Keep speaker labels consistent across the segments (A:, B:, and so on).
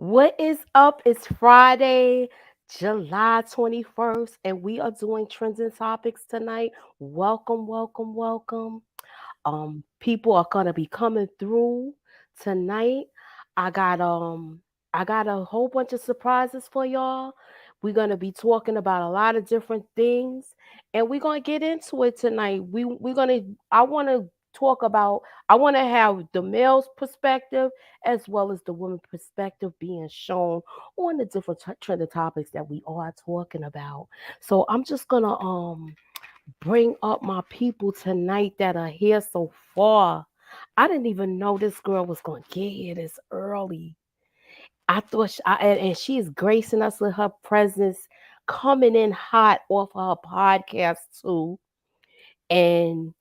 A: What is up? It's Friday, July 21st, and we are doing trends and topics tonight. Welcome, welcome, welcome. People are gonna be coming through tonight. I got um I got a whole bunch of surprises for y'all. We're gonna be talking about a lot of different things, and we're gonna get into it tonight. We're gonna I wanna talk about I wanna have the male's perspective as well as the woman perspective being shown on the different trending topics that we are talking about. So I'm just gonna bring up my people tonight that are here so far. I didn't even know this girl was gonna get here this early. I thought, and she is gracing us with her presence, coming in hot off her podcast too. And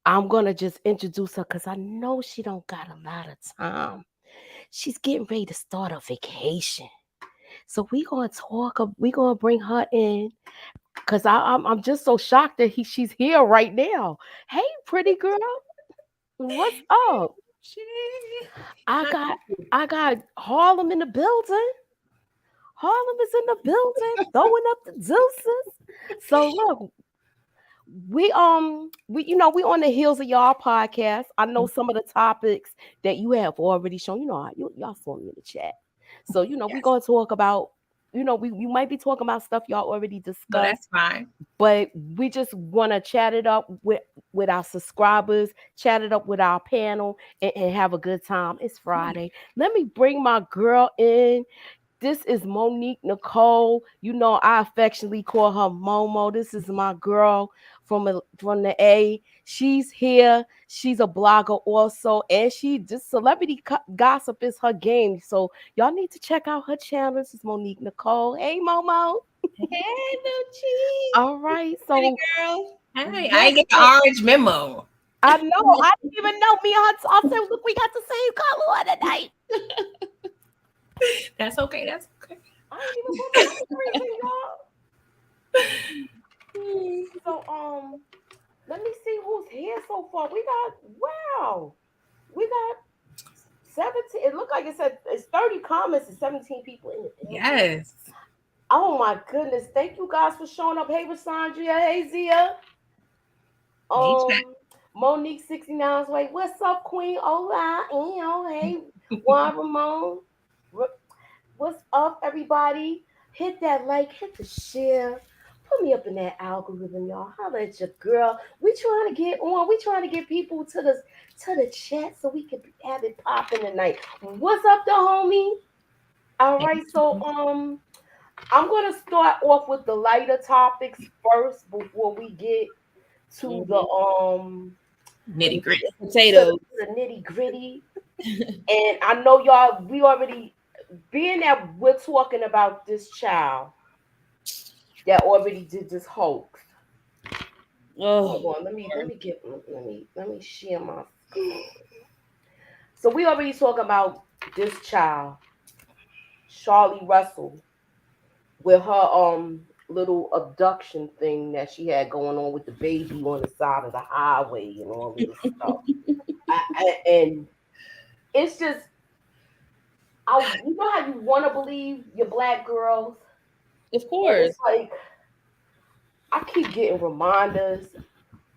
A: I'm gonna just introduce her because I know she don't got a lot of time. She's getting ready to start a vacation, so we gonna bring her in because I'm just so shocked that she's here right now. Hey, pretty girl, what's up?
B: Shit.
A: I got I got Harlem in the building. Harlem is in the building, throwing up the deuces. So look, we on the heels of y'all podcast. I know some of the topics that you have already shown. Y'all saw me in the chat. So we
B: Yes.
A: gonna talk about. We might be talking about stuff y'all already
B: No,
A: discussed,
B: that's fine.
A: but we just want to chat it up with our subscribers, chat it up with our panel, and have a good time. It's Friday. Let me bring my girl in. This is Monique Nicole. I affectionately call her Momo. This is my girl from the A. She's here. She's a blogger also, and she just celebrity gossip is her game. So y'all need to check out her channel. This is Monique Nicole. Hey, Momo.
B: Hey, Lucci.
A: All right.
B: Pretty
A: So
B: girl. Hey, I
A: what's
B: ain't get the
A: up?
B: orange memo.
A: I know. I didn't even know. Me and her. I said, look, we got the same color on tonight.
B: That's okay. That's okay.
A: I ain't even put my screen, y'all.
B: Hmm.
A: So let me see who's here so far. We got wow. We got 17. It looked like it said it's 30 comments and 17 people in the building.
B: Yes.
A: Oh my goodness. Thank you guys for showing up. Hey Rasandria. Hey Zia.
B: Hey, chat.
A: Um Monique 69's like, what's up, Queen? Hola. Hey, Juan Ramon. What's up, everybody? Hit that like, hit the share. Put me up in that algorithm, y'all. Holla at your girl. We trying to get on. We trying to get people to the chat so we can have it popping tonight. What's up, the homie? All
B: Hey.
A: right, so I'm gonna start off with the lighter topics first before we get to the
C: Mhm.
B: Nitty gritty.
C: Potatoes.
A: the nitty gritty. And I know y'all. We already being that we're talking about this child that already did this hoax. Hold
C: Oh,
A: on, let me share my screen. So we already talk about this child, Carlee Russell, with her little abduction thing that she had going on with the baby on the side of the highway and all of this stuff. And it's just, you know how you want to believe your black girls,
C: of
A: and
C: course.
A: it's like I keep getting reminders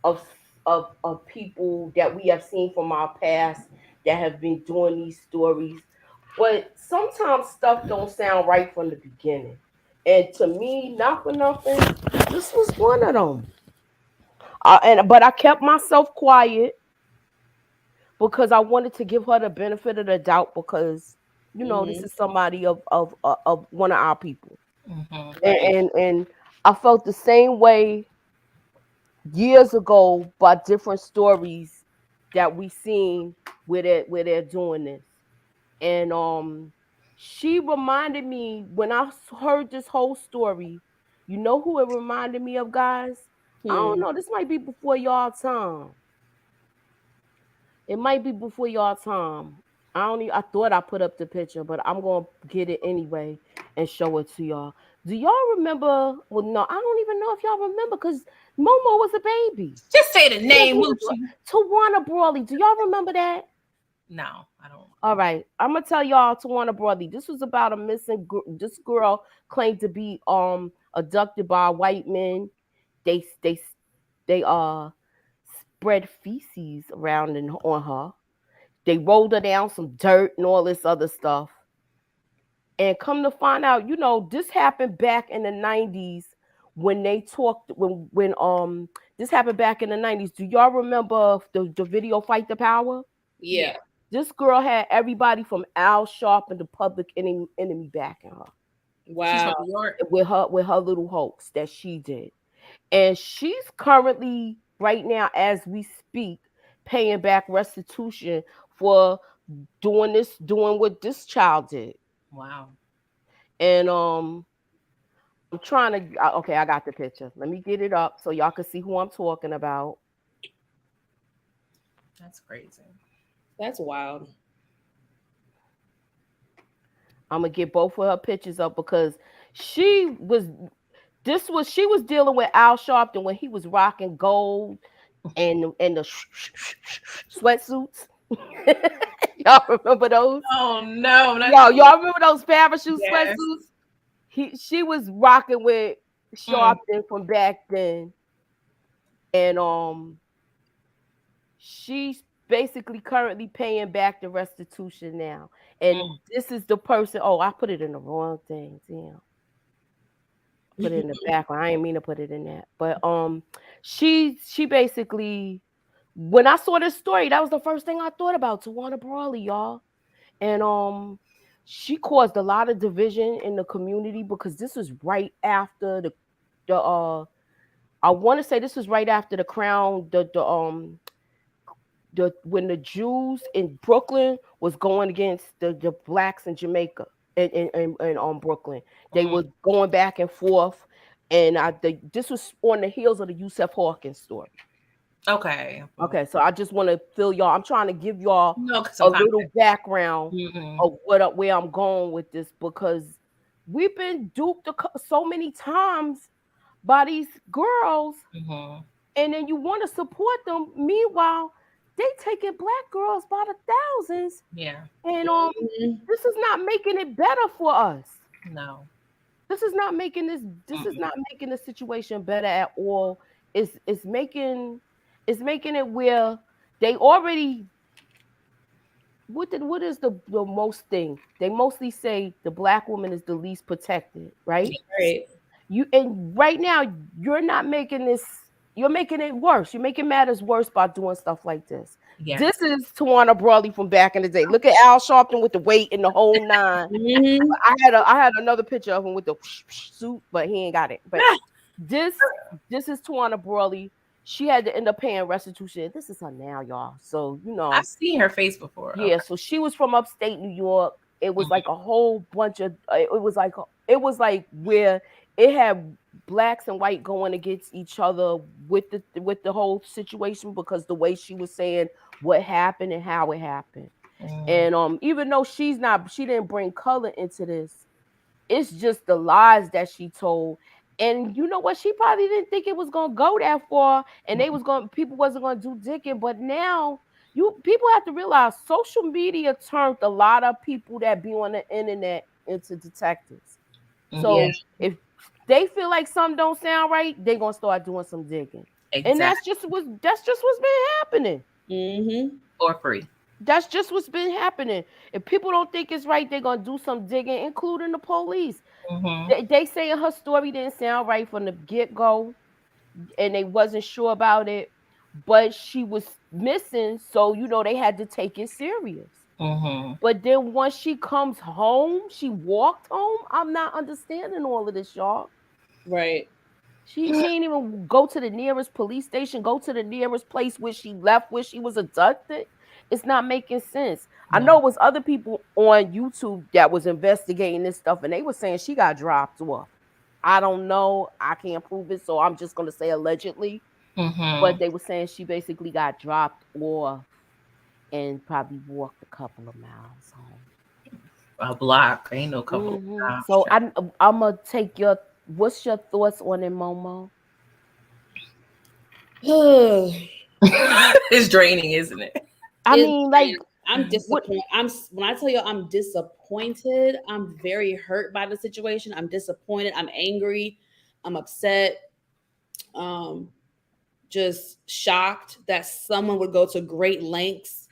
A: of of people that we have seen from our past that have been doing these stories, but sometimes stuff don't sound right from the beginning. And to me, not for nothing, this was one of them. But I kept myself quiet because I wanted to give her the benefit of the doubt because this
C: Hmm.
A: is somebody of one of our people,
B: Mm-hmm.
A: and
C: Right.
A: and I felt the same way years ago by different stories that we seen where they're doing this. And she reminded me when I heard this whole story, you know who it reminded me of, guys? I don't
C: Hmm.
A: know, this might be before y'all time. It might be before y'all time. I thought I put up the picture, but I'm gonna get it anyway and show it to y'all. Do y'all remember? Well, no, I don't even know if y'all remember because Momo was a baby.
B: Just say the
A: Yeah,
B: name, Lucci.
A: Tawana Brawley. Do y'all remember that?
B: No, I don't.
A: All right, I'm gonna tell y'all to Warner Brother. This was about a this girl claimed to be abducted by white men. They spread feces around on her. They rolled her down some dirt and all this other stuff. And come to find out, this happened back in the 90s when they talked when this happened back in the 90s. Do y'all remember the video Fight the Power?
B: Yeah.
C: Yeah.
A: This girl had everybody from Al Sharp and the Public Enemy backing her
B: She's from
C: Wow.
B: New York.
A: with her little hoax that she did. And she's currently right now as we speak paying back restitution for doing what this child did.
B: Wow.
A: And I'm trying to. Okay, I got the picture. Let me get it up so y'all can see who I'm talking about.
B: That's crazy.
C: That's wild.
A: I'm gonna get both of her pictures up because she was. She was dealing with Al Sharpton when he was rocking gold and the sweatsuits. Y'all remember those?
B: Oh no, not
A: Y'all remember those parachute
B: yes.
A: sweatsuits? She was rocking with
B: Mm,
A: Sharpton from back then, and she's basically currently paying back the restitution now.
B: mm.
A: And this is the person. Oh, I put it in the wrong thing. Damn. Put it in the background. I didn't mean to put it in that. But she basically when I saw this story, that was the first thing I thought about, Tawana Brawley, y'all. And she caused a lot of division in the community because this was right after the I want to say this was right after the crown the when the Jews in Brooklyn was going against the blacks in Jamaica and Brooklyn. They
B: Mm.
A: were going back and forth, and this was on the heels of the Yusef Hawkins story.
B: Okay. Well,
A: Okay, so I just want to fill y'all. I'm trying to give y'all
B: no, some
A: a little
B: context.
A: background
B: Mm-hmm.
A: of where I'm going with this because we've been duped so many times by these girls,
B: Mm-hmm.
A: and then you want to support them. Meanwhile, they taking black girls by the thousands,
B: Yeah.
A: and
C: Mhm.
A: this is not making it better for us.
B: No.
A: This is not making this. This is
B: Mm-mm.
A: not making the situation better at all. It's making it where they already what is the most thing? They mostly say the black woman is the least protected, right?
C: Right.
A: And right now you're making it worse. You're making matters worse by doing stuff like this.
B: Yes.
A: This is Tawana Brawley from back in the day. Look at Al Sharpton with the weight and the whole nine.
C: Mhm.
A: I had another picture of him with the suit, but he ain't got it. But this this is Tawana Brawley. She had to end up paying restitution. This is her now, y'all. So
B: I've seen her face before.
A: yeah,
B: Okay.
A: so she was from upstate New York. It was like a whole bunch of it was like where it had blacks and white going against each other with the whole situation because the way she was saying what happened and how it happened.
B: Mm,
A: And even though she didn't bring color into this, it's just the lies that she told. And you know what? She probably didn't think it was gonna go that far, and people wasn't gonna do dicking. But now people have to realize social media turned a lot of people that be on the internet into detectives.
B: mm-hmm.
C: Yeah.
A: So if they feel like something don't sound right, they gonna start doing some digging. And
B: Exactly.
A: that's just what's been happening.
C: Mhm.
B: For free.
A: That's just what's been happening. If people don't think it's right, they're gonna do some digging, including the police.
B: Mm-hmm.
A: They say her story didn't sound right from the get go, and they wasn't sure about it, but she was missing, so they had to take it serious.
B: Mm-hmm.
A: But then once she comes home, she walked home. I'm not understanding all of this, y'all.
C: Right.
A: She ain't even go to the nearest police station, go to the nearest place where she left, where she was abducted. It's not making sense. I
B: No.
A: know it was other people on YouTube that was investigating this stuff, and they were saying she got dropped off. I don't know. I can't prove it, so I'm just gonna say allegedly.
B: Mm-hmm.
A: But they were saying she basically got dropped off and probably walked a couple of miles home.
B: A block. Ain't no couple of
A: So
B: times.
A: I'm gonna take your. What's your thoughts on it, Momo?
C: It
B: It's draining, isn't it?
A: I mean, like,
C: is. I'm
A: What
C: disappointed. When I tell you I'm disappointed, I'm very hurt by the situation. I'm disappointed. I'm angry. I'm upset. Um, just shocked that someone would go to great lengths.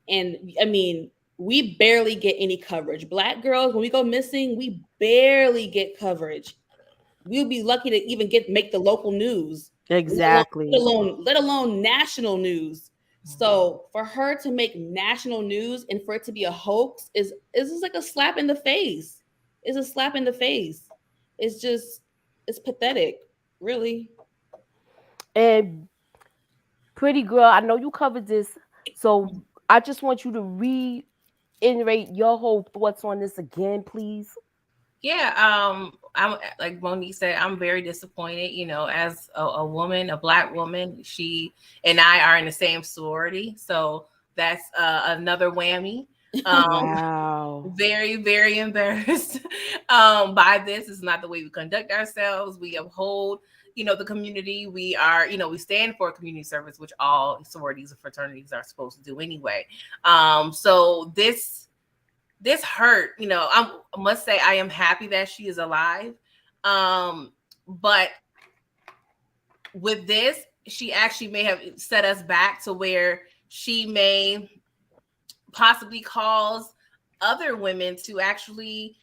C: And I mean, we barely get any coverage. Black girls, when we go missing, we barely get coverage. We'll be lucky to even make the local news, let
A: exactly?
C: alone let alone national news. So for her to make national news and for it to be a hoax is just like a slap in the face. It's a slap in the face. It's just it's pathetic, really.
A: And pretty girl, I know you covered this, so I just want you to reiterate your whole thoughts on this again, please.
B: Yeah, I'm like Monique said, I'm very disappointed. You know, as a woman, a black woman, she and I are in the same sorority, so that's another whammy. Um,
A: Wow.
B: very, very embarrassed by this. It's not the way we conduct ourselves. We uphold, the community. We are, we stand for community service, which all sororities and fraternities are supposed to do anyway. So this hurt. I must say I am happy that she is alive. But with this, she actually may have set us back to where she may possibly cause other women to actually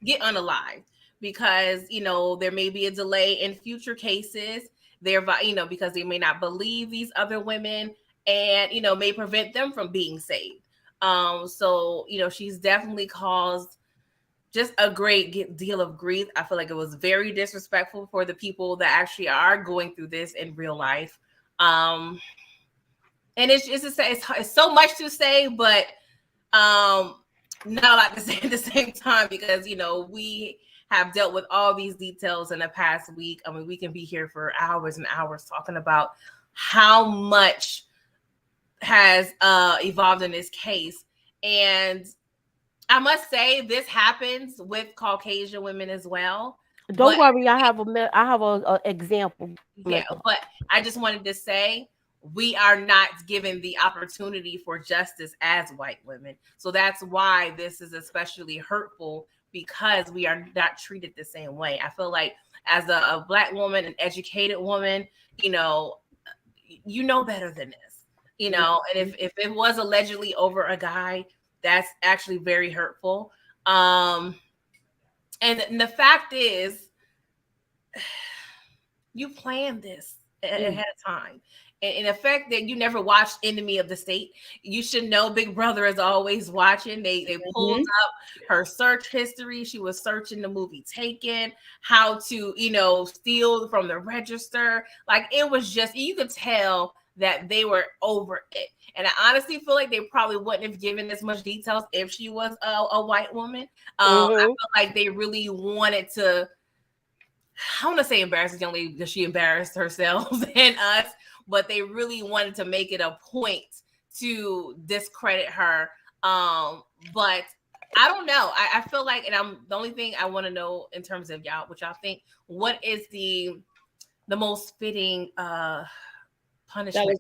B: get unalived because there may be a delay in future cases there, because they may not believe these other women and may prevent them from being saved. So she's definitely caused just a great deal of grief. I feel like it was very disrespectful for the people that actually are going through this in real life. And it's just it's so much to say, but um not a lot to say at the same time because we have dealt with all these details in the past week. I mean, we can be here for hours and hours talking about how much has evolved in this case. And I must say this happens with Caucasian women as well.
A: Don't
B: But
A: worry, I have a example.
B: yeah, but I just wanted to say we are not given the opportunity for justice as white women. So that's why this is especially hurtful because we are not treated the same way. I feel like as a black woman, an educated woman, you know, you know better than this. And if it was allegedly over a guy, that's actually very hurtful. And the fact is you planned this ahead of time. And in effect, that you never watched Enemy of the State, you should know Big Brother is always watching. They pulled up her search history. She was searching the movie Taken, how to steal from the register. Like it was just you could tell that they were over it. And I honestly feel like they probably wouldn't have given as much details if she was a white woman. I feel like they really wanted to I want to say embarrass this young lady because she embarrassed herself and us, but they really wanted to make it a point to discredit her. But I don't know. I feel like, and I'm the only thing I want to know in terms of y'all, what y'all think. What is the most fitting punishment?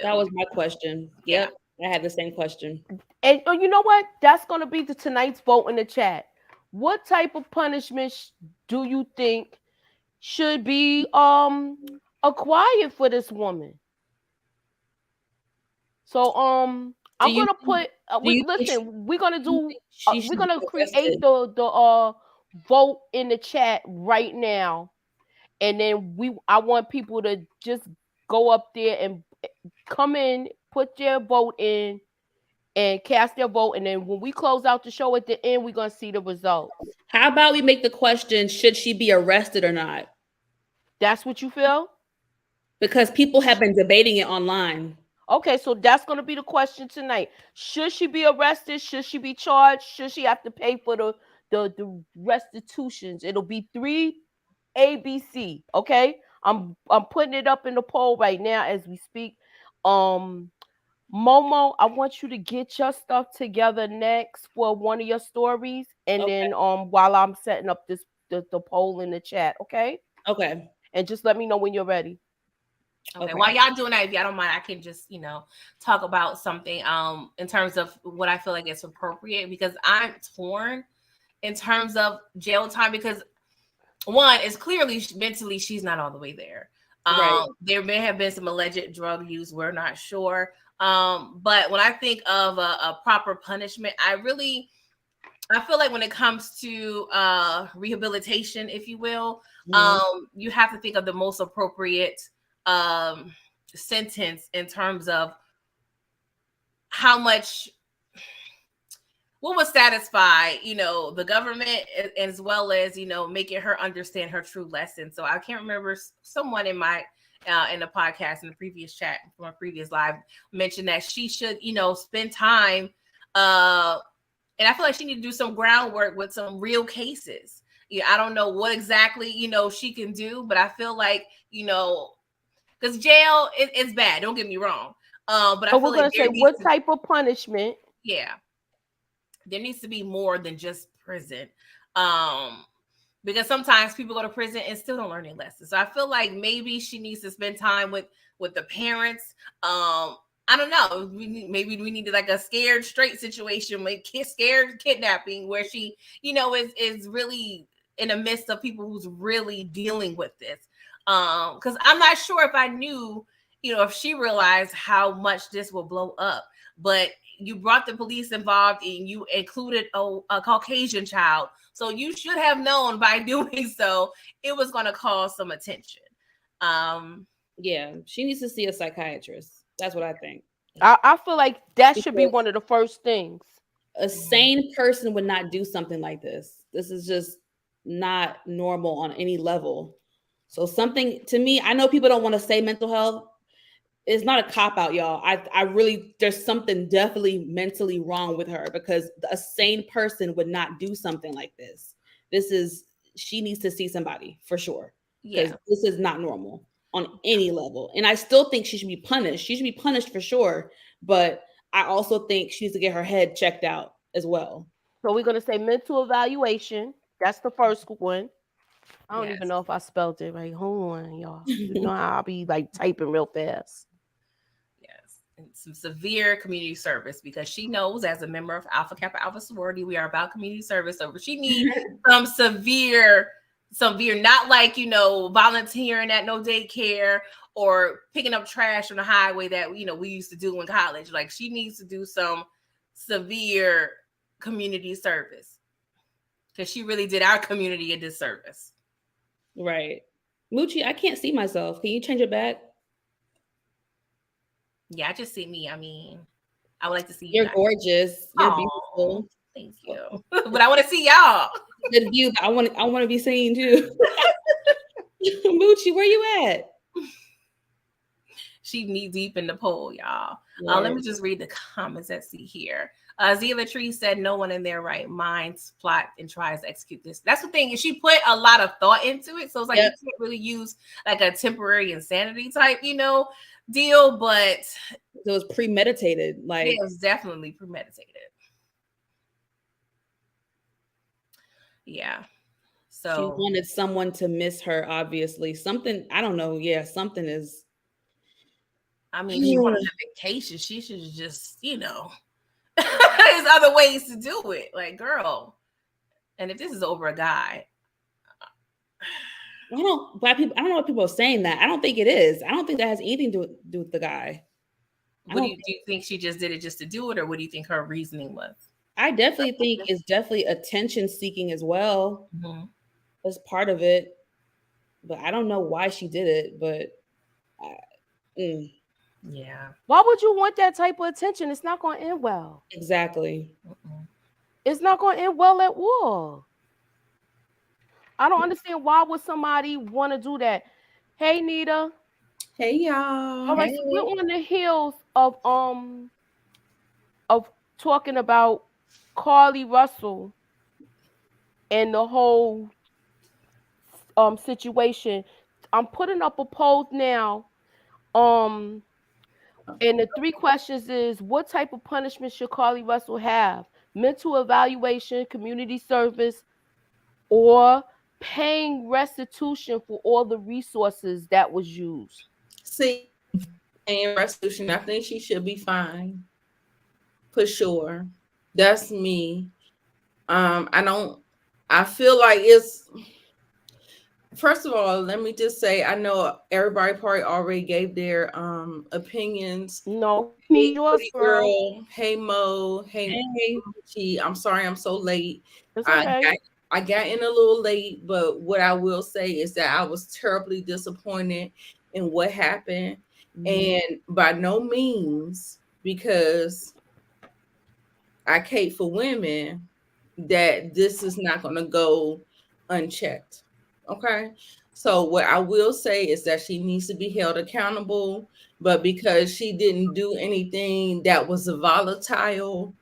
C: That was my question.
B: Yeah.
C: Yep, I had the same question.
A: And you know what? That's gonna be the tonight's vote in the chat. What type of punishment do you think should be acquired for this woman? So
C: Do
A: I'm
C: you
A: gonna put
C: do you think
A: listen, we're gonna do
C: she
A: we're
C: should be
A: gonna create
C: arrested?
A: the vote in the chat right now, and then I want people to just go up there and come in, put their vote in, and cast their vote, and then when we close out the show at the end, we're gonna see the results.
C: How about we make the question: should she be arrested or not?
A: That's what you feel?
C: Because people have been debating it online.
A: Okay, so that's gonna be the question tonight. Should she be arrested? Should she be charged? Should she have to pay for the restitutions? It'll be three ABC. Okay, I'm putting it up in the poll right now as we speak. Um, Momo, I want you to get your stuff together next for one of your stories, and
C: Okay.
A: then while I'm setting up the poll in the chat, okay?
C: Okay.
A: And just let me know when you're ready.
B: Okay,
C: Okay.
B: while y'all doing that, if y'all don't mind, I can just, talk about something in terms of what I feel like is appropriate, because I'm torn in terms of jail time, because one is clearly mentally she's not all the way there.
C: Right.
B: There may have been some alleged drug use, we're not sure. But when I think of a proper punishment, I feel like when it comes to rehabilitation, if you will,
C: Mhm.
B: you have to think of the most appropriate um, sentence in terms of how much, what would satisfy, the government, as well as, making her understand her true lesson. So I can't remember, someone in the podcast, in the previous chat from a previous live, mentioned that she should, spend time, and I feel like she need to do some groundwork with some real cases. Yeah, I don't know what exactly, she can do, but I feel like, because jail is bad, don't get me wrong. But I
A: So
B: feel
A: we're
B: like
A: gonna
B: there
A: say
B: needs
A: what
B: to,
A: type of punishment.
B: yeah, there needs to be more than just prison. Um, because sometimes people go to prison and still don't learn any lessons. So I feel like maybe she needs to spend time with the parents. I don't know. Maybe we needed like a scared straight situation, with scared kidnapping, where she, is really in the midst of people who's really dealing with this. Because I'm not sure if I knew, if she realized how much this will blow up. But you brought the police involved, and you included a Caucasian child, so you should have known by doing so it was going to cause some attention. Um,
C: Yeah, she needs to see a psychiatrist. That's what I think.
A: I feel like that should be
C: Because
A: one of the first things.
C: a sane person would not do something like this. This is just not normal on any level. So something, to me, I know people don't want to say mental health. It's not a cop out, y'all. I really, there's something definitely mentally wrong with her, because a sane person would not do something like this. This is, she needs to see somebody for sure, because
B: yeah,
C: this is not normal on any level. And I still think she should be punished. She should be punished for sure. But I also think she needs to get her head checked out as well.
A: So we're gonna say mental evaluation. That's the first one. I don't even
B: yes,
A: know if I spelled it right. Hold on, y'all. You know how I'll be like typing real fast.
B: yes. And some severe community service, because she knows, as a member of Alpha Kappa Alpha sorority, we are about community service. So she needs some severe, not like, volunteering at no daycare or picking up trash on the highway that, we used to do in college. Like, she needs to do some severe community service, because she really did our community a disservice.
C: Right. Moochie, I can't see myself. Can you change it back?
B: Yeah, I just see me. I mean, I would like to see you
C: You're
B: guys.
C: gorgeous. You're
B: Oh,
C: beautiful.
B: thank
C: Oh,
B: you. But I want to see y'all.
C: good view, but I want to be seen too. Moochie, where you at?
B: She knee deep in the poll, y'all. Let
C: Right.
B: me just read the comments. Let's see here. Zia Latree said, "No one in their right minds plot and tries to execute this." That's the thing. She put a lot of thought into it, so it's like you
C: Yep.
B: can't really use like a temporary insanity type, deal. But
C: So it was premeditated.
B: it
C: Like
B: was definitely premeditated. Yeah.
C: she
B: So
C: wanted someone to miss her, obviously. Something, I don't know. Yeah, something is.
B: I mean, she wanted a vacation. She should just, there's other ways to do it. Like, girl. And if this is over a guy,
C: I don't, black people, I don't know what people are saying that. I don't think it is. I don't think that has anything to do with the guy. I
B: what
C: don't,
B: do you think she just did it just to do it, or what do you think her reasoning was?
C: I definitely think it's definitely attention seeking as well.
B: Mm-hmm.
C: As part of it. But I don't know why she did it, but I, mm,
B: Yeah.
A: Why would you want that type of attention? It's not gonna end well.
C: exactly.
B: Mm-mm.
A: It's not gonna end well at all. I don't understand why would somebody want to do that. Hey Nita.
D: Hey
A: All
D: y'all.
A: right, so we're
B: Hey.
A: on the heels of talking about Carlee Russell and the whole situation. I'm putting up a poll now. Um and the three questions is, what type of punishment should Carlee Russell have? Mental evaluation, community service, or paying restitution for all the resources that was used?
D: See, and resolution. I think she should be fine for sure. That's me. I don't. I feel like it's. First of all, let me just say I know everybody probably already gave their opinions.
A: No, we
D: Hey,
A: need yours,
D: pretty
A: girl.
D: girl. Hey Mo. Hey,
C: Hey.
D: I'm sorry I'm so late.
A: It's
D: I
A: okay.
D: got I got in a little late, but what I will say is that I was terribly disappointed in what happened,
C: Mhm.
D: and by no means because I cape for women that this is not going to go unchecked. Okay. So, what I will say is that she needs to be held accountable, but because she didn't do anything that was volatile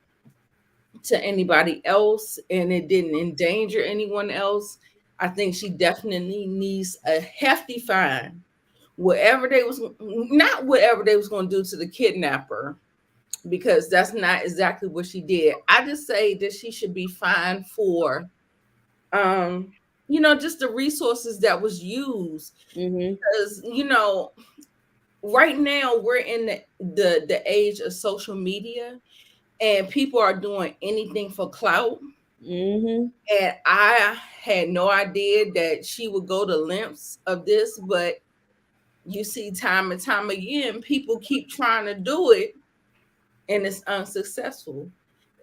D: to anybody else and it didn't endanger anyone else, I think she definitely needs a hefty fine. Whatever they was not whatever they was going to do to the kidnapper, because that's not exactly what she did. I just say that she should be fined for um just the resources that was used,
C: Mhm.
D: because right now we're in the age of social media and people are doing anything for clout,
C: Mhm.
D: and I had no idea that she would go to lengths of this, but you see time and time again people keep trying to do it and it's unsuccessful.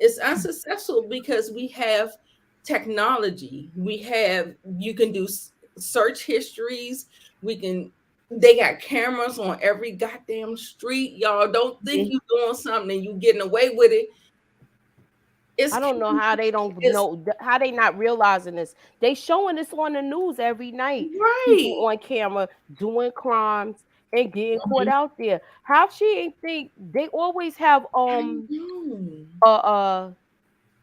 D: It's unsuccessful because we have technology. You can do search histories. We can, they got cameras on every goddamn street. Y'all don't think
C: Mhm.
D: you doing something and you getting away with it. It's
A: I don't know how they don't
D: it's
A: know how they not realizing this. They showing this on the news every night. People
D: right.
A: on camera doing crimes and getting caught
C: Mhm.
A: out there. How she ain't think they always have
D: I know.
A: a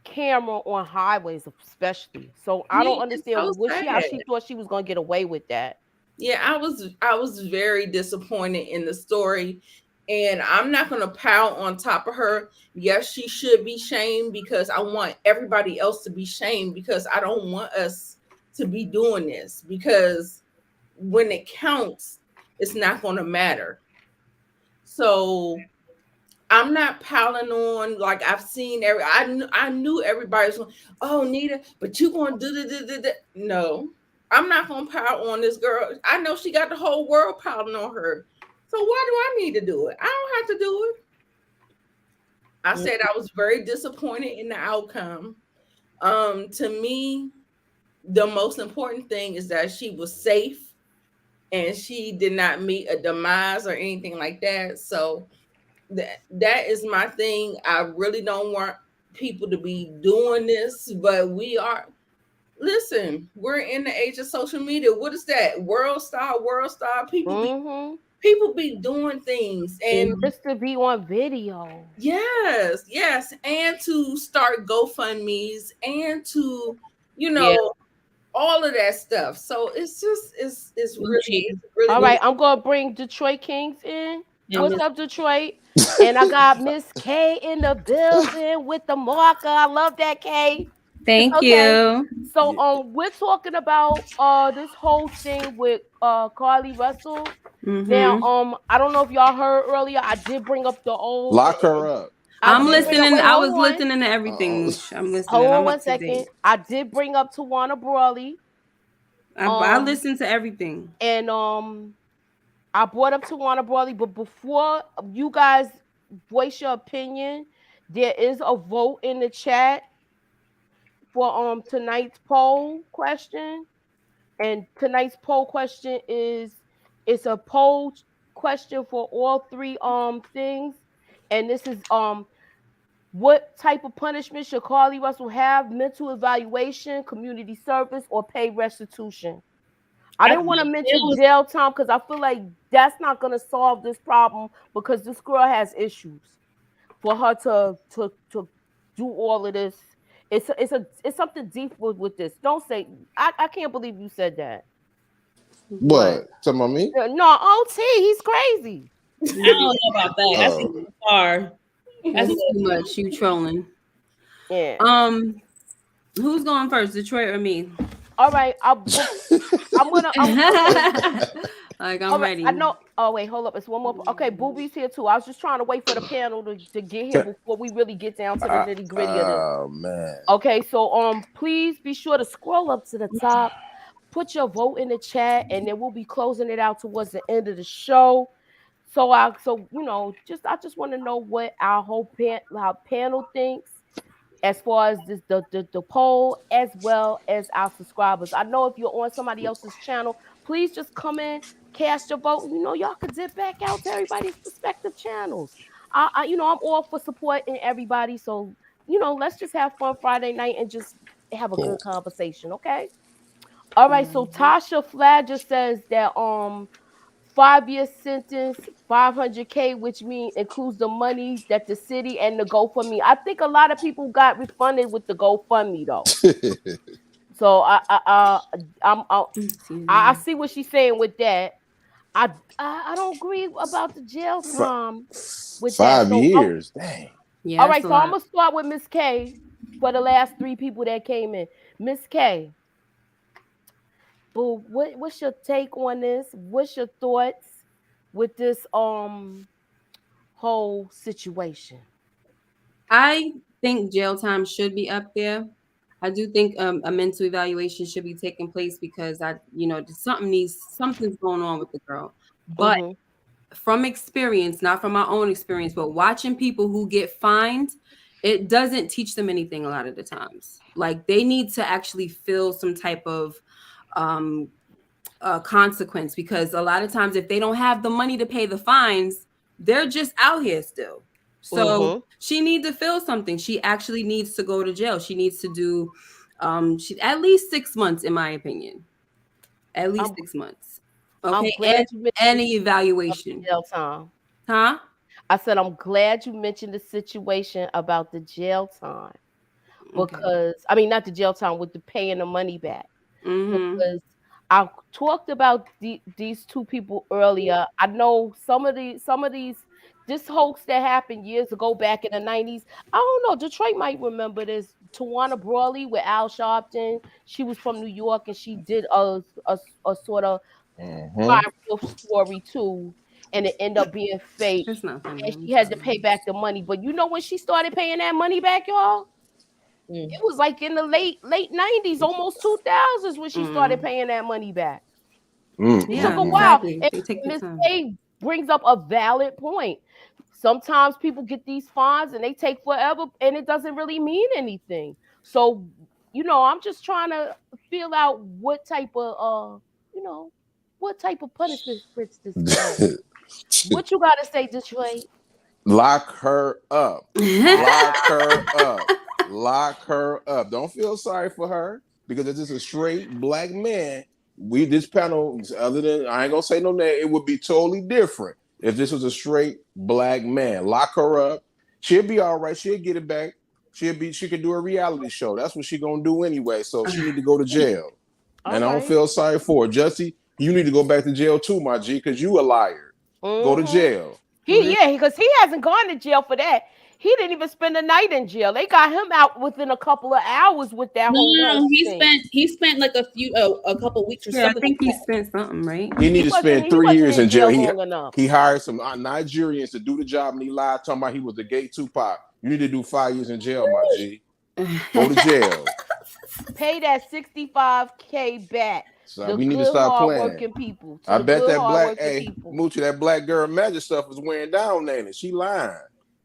A: camera on highways especially. So I don't
D: Yeah, it's
A: understand
D: so
A: what she how
D: sad.
A: she thought she was gonna get away with that.
D: Yeah, I was very disappointed in the story, and I'm not going to pout on top of her. Yes, she should be shamed because I want everybody else to be shamed, because I don't want us to be doing this, because when it counts, it's not going to matter. So I'm not piling on like I've seen I knew everybody's going, oh Nita, but you gonna do. No, I'm not gonna pile on this girl. I know she got the whole world piling on her. So why do I need to do it? I don't have to do it. I said I was very disappointed in the outcome. To me, the most important thing is that she was safe and she did not meet a demise or anything like that. So that is my thing. I really don't want people to be doing this, but we are. Listen, we're in the age of social media. What is that? World star.
A: Mm-hmm.
D: People be doing things, and
C: Mhm.
A: Just to be on video.
D: yes, yes, and to start GoFundmes and to you
C: Yeah.
D: know all of that stuff. So
C: Gucci.
D: it's really
A: All
C: Gucci.
A: right, I'm gonna bring Detroit Kings in.
C: And
A: What's
C: Miss.
A: up, Detroit? And I got Miss K in the building with the marker. I love that, K.
E: Thank
A: Okay.
E: you.
A: So we're talking about this whole thing with Carlee Russell. Now
E: Hmm.
A: I don't know if y'all heard earlier, I did bring up the old
F: Lock her up.
A: I
E: I'm
A: did bring up
E: listening.
A: wait,
E: I
A: hold
E: was
A: on.
E: listening to everything,
F: Uh-oh.
E: Moosh. I'm listening.
A: Hold on
E: I'm
A: one
E: up to date.
A: second. I did bring up Tawana Brawley.
E: I
A: Um
E: listened to everything.
A: and I brought up Tawana Brawley, but before you guys voice your opinion, there is a vote in the chat for tonight's poll question. And tonight's poll question is it's a question for all three things. And this is what type of punishment should Carlee Russell have? Mental evaluation, community service, or pay restitution? I
C: I
A: didn't
C: think
A: want to
C: it
A: mention
C: was.
A: jail time because I feel like that's not going to solve this problem because this girl has issues. For her to do all of this, it's something deep with this. Don't say I can't believe you said that.
E: What?
F: What? Talking about me?
A: No, OT, he's crazy.
C: I don't know about that. That's
F: Oh.
C: even far. That's a
E: That's
C: little.
E: too much. You trolling.
A: Yeah.
E: Um, who's going first, Detroit or me?
A: All right. I'm gonna.
E: Like
A: All
E: I'm
A: right, I
E: ready.
A: know. Oh wait, hold up. It's one more. Okay, Booby's here too. I was just trying to wait for the panel to get here before we really get down to the nitty gritty of this.
F: Oh man.
A: Okay, so please be sure to scroll up to the top, put your vote in the chat, and then we'll be closing it out towards the end of the show. I just want to know what our panel thinks as far as the poll, as well as our subscribers. I know if you're on somebody else's channel, please just come in, cast your vote. Y'all could dip back out to everybody's respective channels. I'm all for supporting everybody. So, let's just have fun Friday night and just have a
F: Cool.
A: good conversation, okay? All right. So Tasha Flagger says that 5-year sentence, 500K, which means includes the money that the city and the GoFundMe. I think a lot of people got refunded with the GoFundMe though. So I see what she's saying with that. I don't agree about the jail time with that.
F: Five
A: So
F: years. Dang.
E: Yeah,
A: all
E: that's
A: right,
E: a
A: so I'm
E: lot.
A: gonna start with Miss K for the last 3 people that came in. Miss K, boo, what's your take on this? What's your thoughts with this whole situation?
E: I think jail time should be up there. I do think a mental evaluation should be taking place because something's going on with the girl. But
A: Mm-hmm.
E: from experience, not from my own experience, but watching people who get fined, it doesn't teach them anything a lot of the times. Like they need to actually feel some type of um, consequence because a lot of times if they don't have the money to pay the fines, they're just out here still. So
A: Mm-hmm.
E: she needs to feel something. She actually needs to go to jail. She needs to do at least 6 months, in my opinion. At least
A: I'm
E: 6 months.
A: I'm
E: Okay.
A: glad you mentioned
E: And an evaluation.
A: jail time.
E: Huh?
A: I said I'm glad you mentioned the situation about the jail time
E: Okay.
A: because I mean not the jail time with the paying the money back.
E: Mm-hmm.
A: Because I talked about these 2 people earlier. I know some of these this hoax that happened years ago back in the 90s. I don't know. Detroit might remember this. Tawana Brawley with Al Sharpton. She was from New York and she did a sort of
F: Mm-hmm.
A: viral story too, and it ended up being fake.
E: It's not funny.
A: And
E: I'm
A: she had to
E: sorry.
A: pay back the money. But when she started paying that money back, y'all? It
C: Mm.
A: was like in the late 90s, almost 2000s when she started
E: Mm.
A: paying that money back. It took
E: Yeah,
A: a
F: Mm-hmm.
A: while.
E: exactly.
A: And
E: They take the
A: Miss
E: time.
A: K brings up a valid point. Sometimes people get these fines and they take forever and it doesn't really mean anything. So, I'm just trying to feel out you know, what type of punishment fits this girl. What you gotta say, Detroit?
F: Lock her up. Lock
A: Ah,
F: her up. Lock her up. Don't feel sorry for her because if this is a straight black man, this panel, other than I ain't gonna say no name, it would be totally different if this was a straight black man. Lock her up. She'll be all right. She'll get it back. She could do a reality show. That's what she gonna do anyway. So she need to go to jail.
A: all
F: And I don't
A: right.
F: feel sorry for her. Justy, you need to go back to jail too, my G, because you a liar. Go to
A: Mm-hmm.
F: jail.
A: Because he hasn't gone to jail for that. He didn't even spend the night in jail. They got him out within a couple of hours with that
C: No,
A: whole
C: no,
A: whole
C: no. He
A: thing.
C: spent like a couple weeks or
E: Yeah, I
C: something
E: think
C: like
E: he
C: that.
E: spent something, right?
F: He need
A: He
F: to
A: wasn't
F: spend
A: he
F: three
A: wasn't
F: years
A: in
F: in jail.
A: jail
F: He
A: long enough.
F: he hired some Nigerians to do the job, and he lied, talking about he was the gay Tupac. You need to do 5 years in jail, my G. Go to jail.
A: Pay that 65K back.
F: So
A: The
F: we need to
A: good
F: stop playing.
A: hardworking people. To
F: I
A: the
F: bet
A: good
F: that
A: hardworking people.
F: Moochie, that black girl magic stuff is wearing down, ain't it? She lying.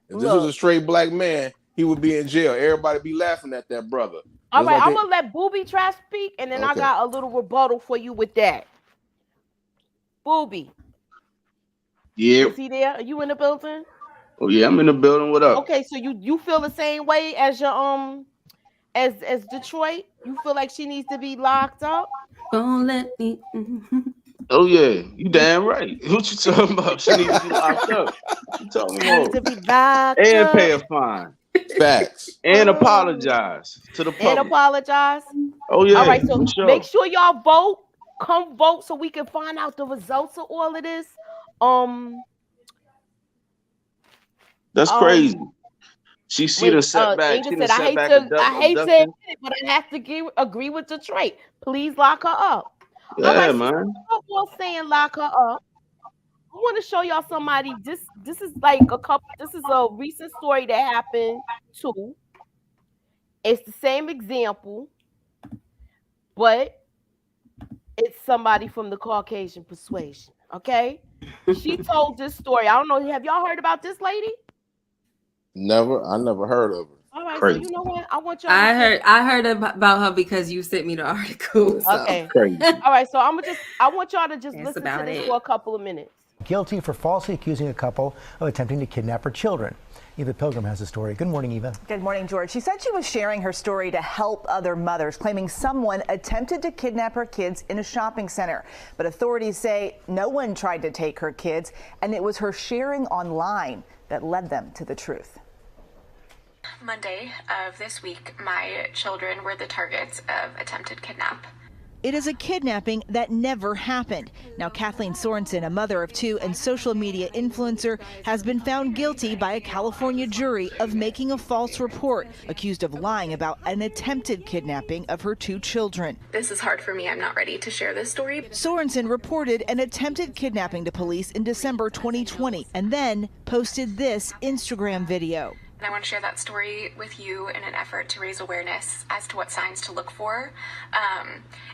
F: If this was a
A: Look.
F: straight black man, he would be in jail. Everybody be laughing at that brother.
A: All
F: Just
A: right,
F: like
A: I'm
F: they.
A: gonna let Booby Trash speak, and then I
F: Okay.
A: got a little rebuttal for you with that. Booby,
G: Yeah.
A: is he there? Are you in the building?
G: Oh yeah, I'm in the building. What up?
A: Okay, so you feel the same way as your as Detroit? You feel like she needs to be locked up?
E: Don't let me.
G: Oh yeah, you damn right. What you talking about? She need to be locked up. What you talking
A: She needs
G: about?
A: to be locked
G: And
A: up.
G: pay a fine.
F: Facts.
G: And apologize to the
A: And
G: public.
A: apologize.
G: Oh
A: All
G: yeah,
A: right, so
G: for
A: make
G: sure.
A: sure y'all vote. Come vote so we can find out the results of all of this. Um,
G: That's crazy.
A: um,
G: She done
A: Wait,
G: set back.
A: Inga
G: She done
A: said,
G: set back
A: I hate to admit
G: abduction.
A: it, but I have to agree with Detroit. Please lock her up. All
G: Yeah,
A: right, so
G: man.
A: all saying lock her up. I want to show y'all somebody. This is like a couple. This is a recent story that happened too. It's the same example, but it's somebody from the Caucasian persuasion. Okay, she told this story. I don't know. Have y'all heard about this lady?
F: Never, I never heard of her.
A: All right, so
G: Crazy.
A: you know what? I want y'all to just
E: I heard about her because you sent me the article. So
A: okay.
G: Crazy.
A: All right, so I want y'all to just
E: that's
A: listen to
E: about
A: this
E: it.
A: for a couple of minutes.
H: Guilty for falsely accusing a couple of attempting to kidnap her children. Eva Pilgrim has the story. Good morning, Eva.
I: Good morning, George. She said she was sharing her story to help other mothers, claiming someone attempted to kidnap her kids in a shopping center. But authorities say no one tried to take her kids, and it was her sharing online that led them to the truth.
J: Monday of this week, my children were the targets of attempted kidnap.
K: It is a kidnapping that never happened. Now, Kathleen Sorensen, a mother of two and social media influencer, has been found guilty by a California jury of making a false report, accused of lying about an attempted kidnapping of her two children.
J: This is hard for me. I'm not ready to share this story.
K: Sorensen reported an attempted kidnapping to police in December 2020 and then posted this Instagram video.
J: And I want to share that story with you in an effort to raise awareness as to what signs to look for,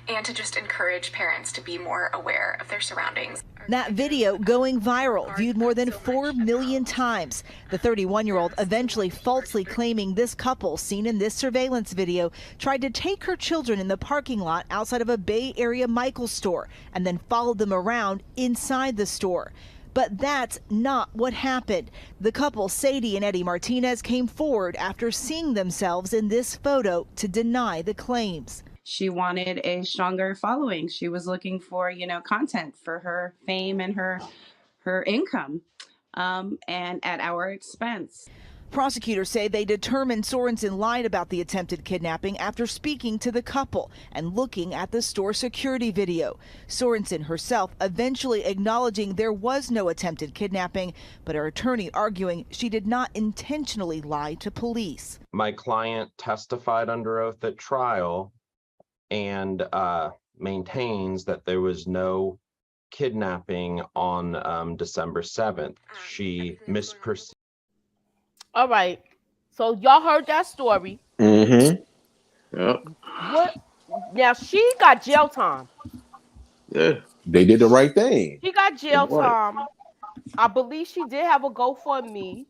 J: and to just encourage parents to be more aware of their surroundings.
K: That video going viral, viewed more than 4 million times. The 31-year-old eventually falsely claiming this couple seen in this surveillance video tried to take her children in the parking lot outside of a Bay Area Michaels store and then followed them around inside the store. But that's not what happened. The couple, Sadie and Eddie Martinez, came forward after seeing themselves in this photo to deny the claims.
L: She wanted a stronger following. She was looking for, content for her fame and her income, and at our expense.
K: Prosecutors say they determined Sorensen lied about the attempted kidnapping after speaking to the couple and looking at the store security video. Sorensen herself eventually acknowledging there was no attempted kidnapping, but her attorney arguing she did not intentionally lie to police.
M: My client testified under oath at trial and maintains that there was no kidnapping on December 7th. She misperceived.
A: All right. So y'all heard that story.
G: Mm-hmm. Yep.
A: What? Now she got jail time.
G: Yeah.
F: They did the right thing.
A: She got jail
G: Right.
A: time. I believe she did have a GoFundMe.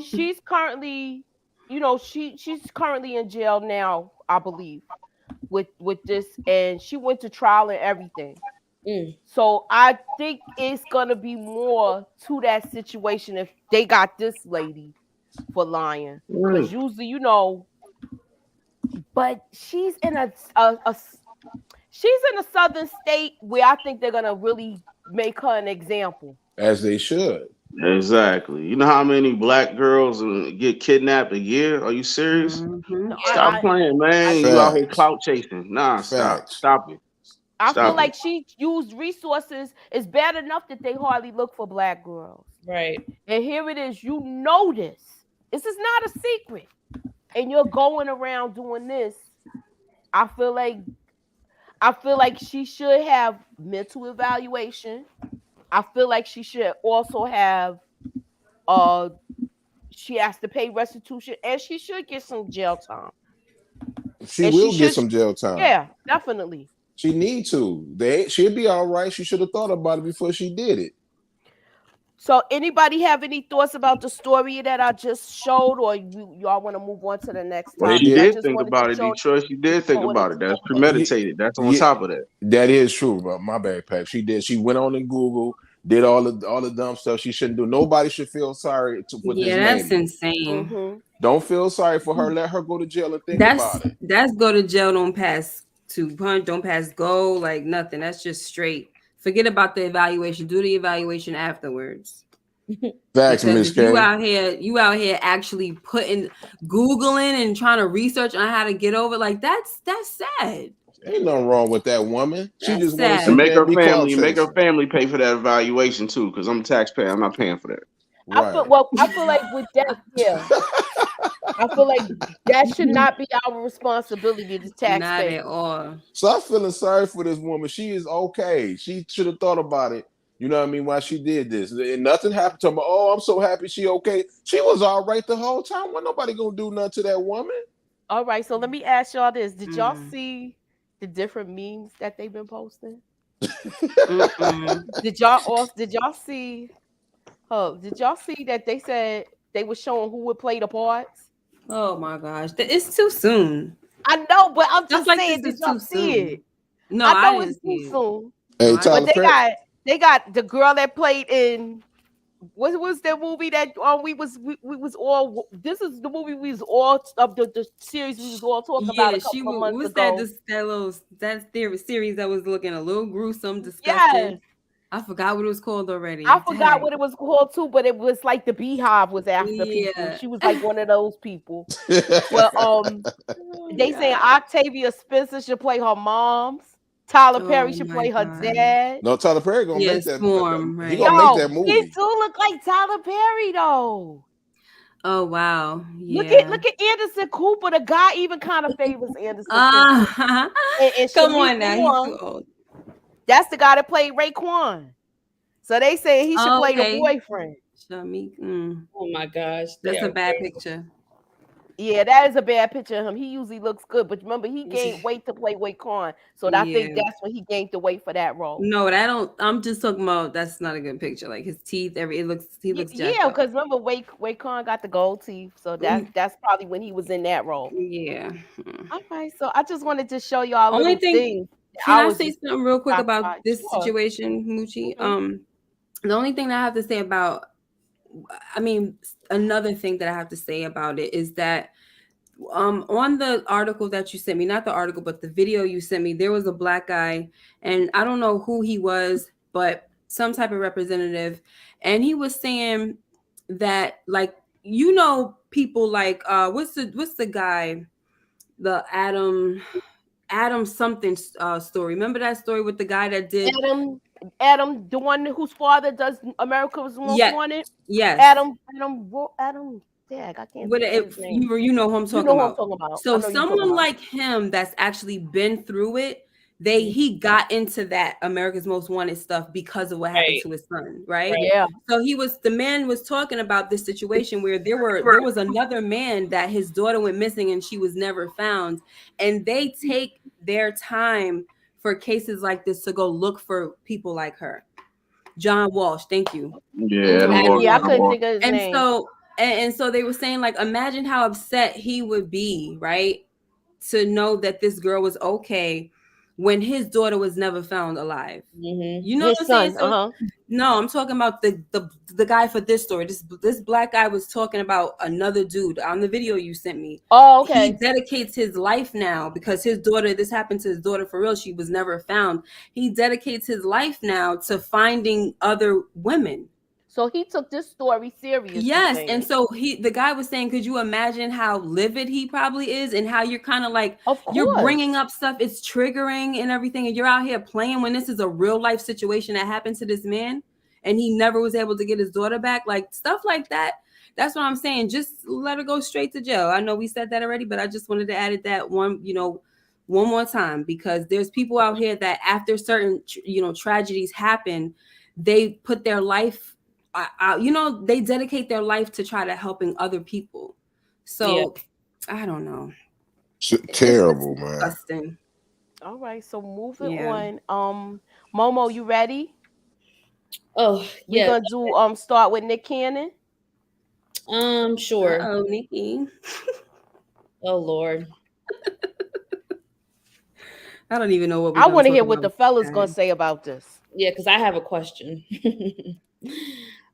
A: She's currently, she's currently in jail now, I believe, with this, and she went to trial and everything. So I think it's gonna be more to that situation if they got this lady for lying, because usually, but she's in a southern state where I think they're gonna really make her an example.
F: As they should.
G: Exactly. You know how many black girls get kidnapped a year? Are you serious?
A: No,
G: Stop playing, man. You out here
F: Facts.
G: clout chasing. Nah,
F: Facts.
G: stop it.
A: I
G: Stop
A: feel
G: it.
A: like she used resources. It's bad enough that they hardly look for black girls.
C: Right.
A: And here it is. You know this. This is not a secret. And you're going around doing this. I feel like she should have mental evaluation. I feel like she should also have she has to pay restitution, and she should get some jail time.
F: She
A: And
F: will
A: she
F: get
A: should-
F: some jail time.
A: Yeah, definitely.
F: She need to. She'll be all right. She should have thought about it before she did it.
A: So anybody have any thoughts about the story that I just showed, or y'all want to move on to the next
G: Well,
A: topic?
G: she
A: I
G: did
A: just
G: think
A: wanted
G: about
A: to
G: it,
A: show-
G: Detroit. She did think
A: I wanted
G: about
A: to
G: it. That's
A: talk about
G: premeditated. That's on
F: Yeah.
G: top of that.
F: That is true, bro. My backpack. She did. She went on in Google, did all the dumb stuff she shouldn't do. Nobody should feel sorry for this
E: that's
F: lady.
E: insane.
A: Mhm.
F: Don't feel sorry for her. Let her go to jail and think about it.
E: That's go to jail, don't pass to punch, don't pass go, like nothing. That's just straight. Forget about the evaluation. Do the evaluation afterwards.
F: Facts,
E: Because
F: Miss
E: if
F: K.
E: you out here actually Googling and trying to research on how to get over, like that's sad.
F: Ain't nothing wrong with that woman. She
E: That's
F: just want to
E: sad.
F: sit
G: And make
F: there
G: her
F: and be clout
G: family, make her
F: chasing.
G: family pay for that evaluation too, because I'm a taxpayer. I'm not paying for that.
A: I feel like with that, yeah. I feel like that should not be our responsibility as
E: Not
A: taxpayers.
E: at all.
F: So I'm feeling sorry for this woman. She is okay. She should have thought about it. You know what I mean? Why she did this. And nothing happened to her. Oh, I'm so happy she okay. She was all right the whole time. Wasn't nobody gonna do nothing to that woman.
A: All right, so let me ask y'all this: did y'all
E: Mm.
A: see the different memes that they've been posting?
E: Mm-mm.
A: Did y'all see? Oh, did y'all see that they said they were showing who would play the parts?
E: Oh my gosh, it's too soon.
A: I know, but I'm
E: Stuff
A: just
E: like
A: saying,
E: this
A: did
E: is
A: y'all
E: too
A: see it?
E: soon. No,
A: I
E: I
A: know it's
E: didn't
A: too
E: see it.
A: soon,
E: No,
F: Hey,
E: I
A: but
F: Tyler
E: didn't.
F: Perry.
A: they got the girl that played in what was that movie that we was all this is the movie we was all of the series we was all talking about
E: Yeah,
A: a
E: she
A: couple of
E: was.
A: months
E: What's that?
A: ago.
E: That little that theory series that was looking a little gruesome, disgusting.
A: Yes,
E: I forgot what it was called
A: I
E: already.
A: forgot
E: Dang.
A: what it was called too, but it was like the Beehive was after people.
E: Yeah.
A: She was like one of those people. But
E: Oh
A: they saying
E: God.
A: Octavia Spencer should play her mom's. Tyler Perry
E: Oh
A: should
E: my
A: play her
E: God.
A: dad.
F: No, Tyler Perry gonna
E: Yeah,
F: make that.
E: Swarm,
F: He
E: right?
F: gonna make
A: Yo,
F: that
A: he
F: movie.
A: do look like Tyler Perry though.
E: Oh wow.
A: Look at
E: Yeah.
A: look at Anderson Cooper. The guy even kind of favors Anderson Cooper.
E: Uh,
A: And
E: come
A: Shamique
E: on now, he's
A: Moore,
E: too old.
A: that's the guy that played Raekwon. So they say he should
E: Oh,
A: play the
E: okay.
A: boyfriend.
E: Shamik.
C: Oh my gosh, they
E: That's a
C: are
E: bad
C: crazy.
E: picture.
A: Yeah, that is a bad picture of him. He usually looks good, but remember he gained weight to play Raekwon. So I think
E: Yeah.
A: that's when he gained the weight for that role.
E: No, that don't. I'm just talking about. That's not a good picture. Like his teeth, it looks. He looks jacked
A: Yeah,
E: up.
A: because remember Raekwon got the gold teeth, so that's probably when he was in that role.
E: Yeah.
A: All right, so I just wanted to show y'all
E: Only
A: little
E: thing.
A: things that
E: Can
A: I
E: I
A: was
E: say
A: just
E: something real quick
A: shocked
E: about
A: by.
E: this
A: Sure.
E: situation, Moochie?
A: Hmm.
E: The only thing that I have to say about, I mean, another thing that I have to say about it is that on the article that you sent me, not the article but the video you sent me, there was a black guy, and I don't know who he was, but some type of representative, and he was saying that, like, people like what's the guy, the Adam something story. Remember that story with the guy that did.
A: Adam, the one whose father does America's Most
E: Yeah,
A: Wanted.
E: yes.
A: Adam. Dag, I can't
E: What
A: think of
E: if
A: his name.
E: you know who I'm
A: You
E: talking
A: know who I'm
E: about.
A: talking about. I
E: So
A: know you're talking
E: someone
A: about.
E: like him that's actually been through it,
A: Mhm.
E: he got into that America's Most Wanted stuff because of what happened
C: Right,
E: to his son, right?
C: right.
A: Yeah.
E: So the man was talking about this situation where there was another man that his daughter went missing and she was never found, and they take their time for cases like this to go look for people like her. John Walsh, thank you.
G: Yeah, Adam Walsh.
A: Yeah, I
G: Adam
A: couldn't
G: Walsh.
A: think of his
E: And
A: name.
E: so they were saying, like, imagine how upset he would be, right? To know that this girl was okay when his daughter was never found alive.
C: Mm-hmm.
E: You know what
A: His
E: I'm saying?
A: son.
E: So no, I'm talking about the guy for this story. This black guy was talking about another dude on the video you sent me.
A: Oh,
E: He
A: okay.
E: dedicates his life now because his daughter, this happened to his daughter for real. She was never found. He dedicates his life now to finding other women.
A: So he took this story serious, you
E: Yes, and
A: saying?
E: so the guy was saying, could you imagine how livid he probably is, and how you're kind of like,
A: Of
E: you're
A: course.
E: bringing up stuff, it's triggering and everything, and you're out here playing when this is a real life situation that happened to this man, and he never was able to get his daughter back, like stuff like that. That's what I'm saying. Just let her go straight to jail. I know we said that already, but I just wanted to add that one more time, because there's people out here that after certain tragedies happen, they put their life, they dedicate their life to try to helping other people.
C: Yeah.
E: So I don't know. It's
F: Terrible, man.
E: disgusting.
A: All right, so moving
E: Yeah.
A: on. Momo, you ready?
C: Oh
A: We
C: yeah.
A: gonna do start with Nick Cannon.
C: Sure.
E: Uh-oh, Nikki.
C: Oh Lord.
E: I don't even know what we're
A: I
E: gonna
A: want to
E: talk
A: hear what
E: about
A: the
E: with this
A: fellas gonna
E: guy.
A: say about this.
C: Yeah, because I have a question.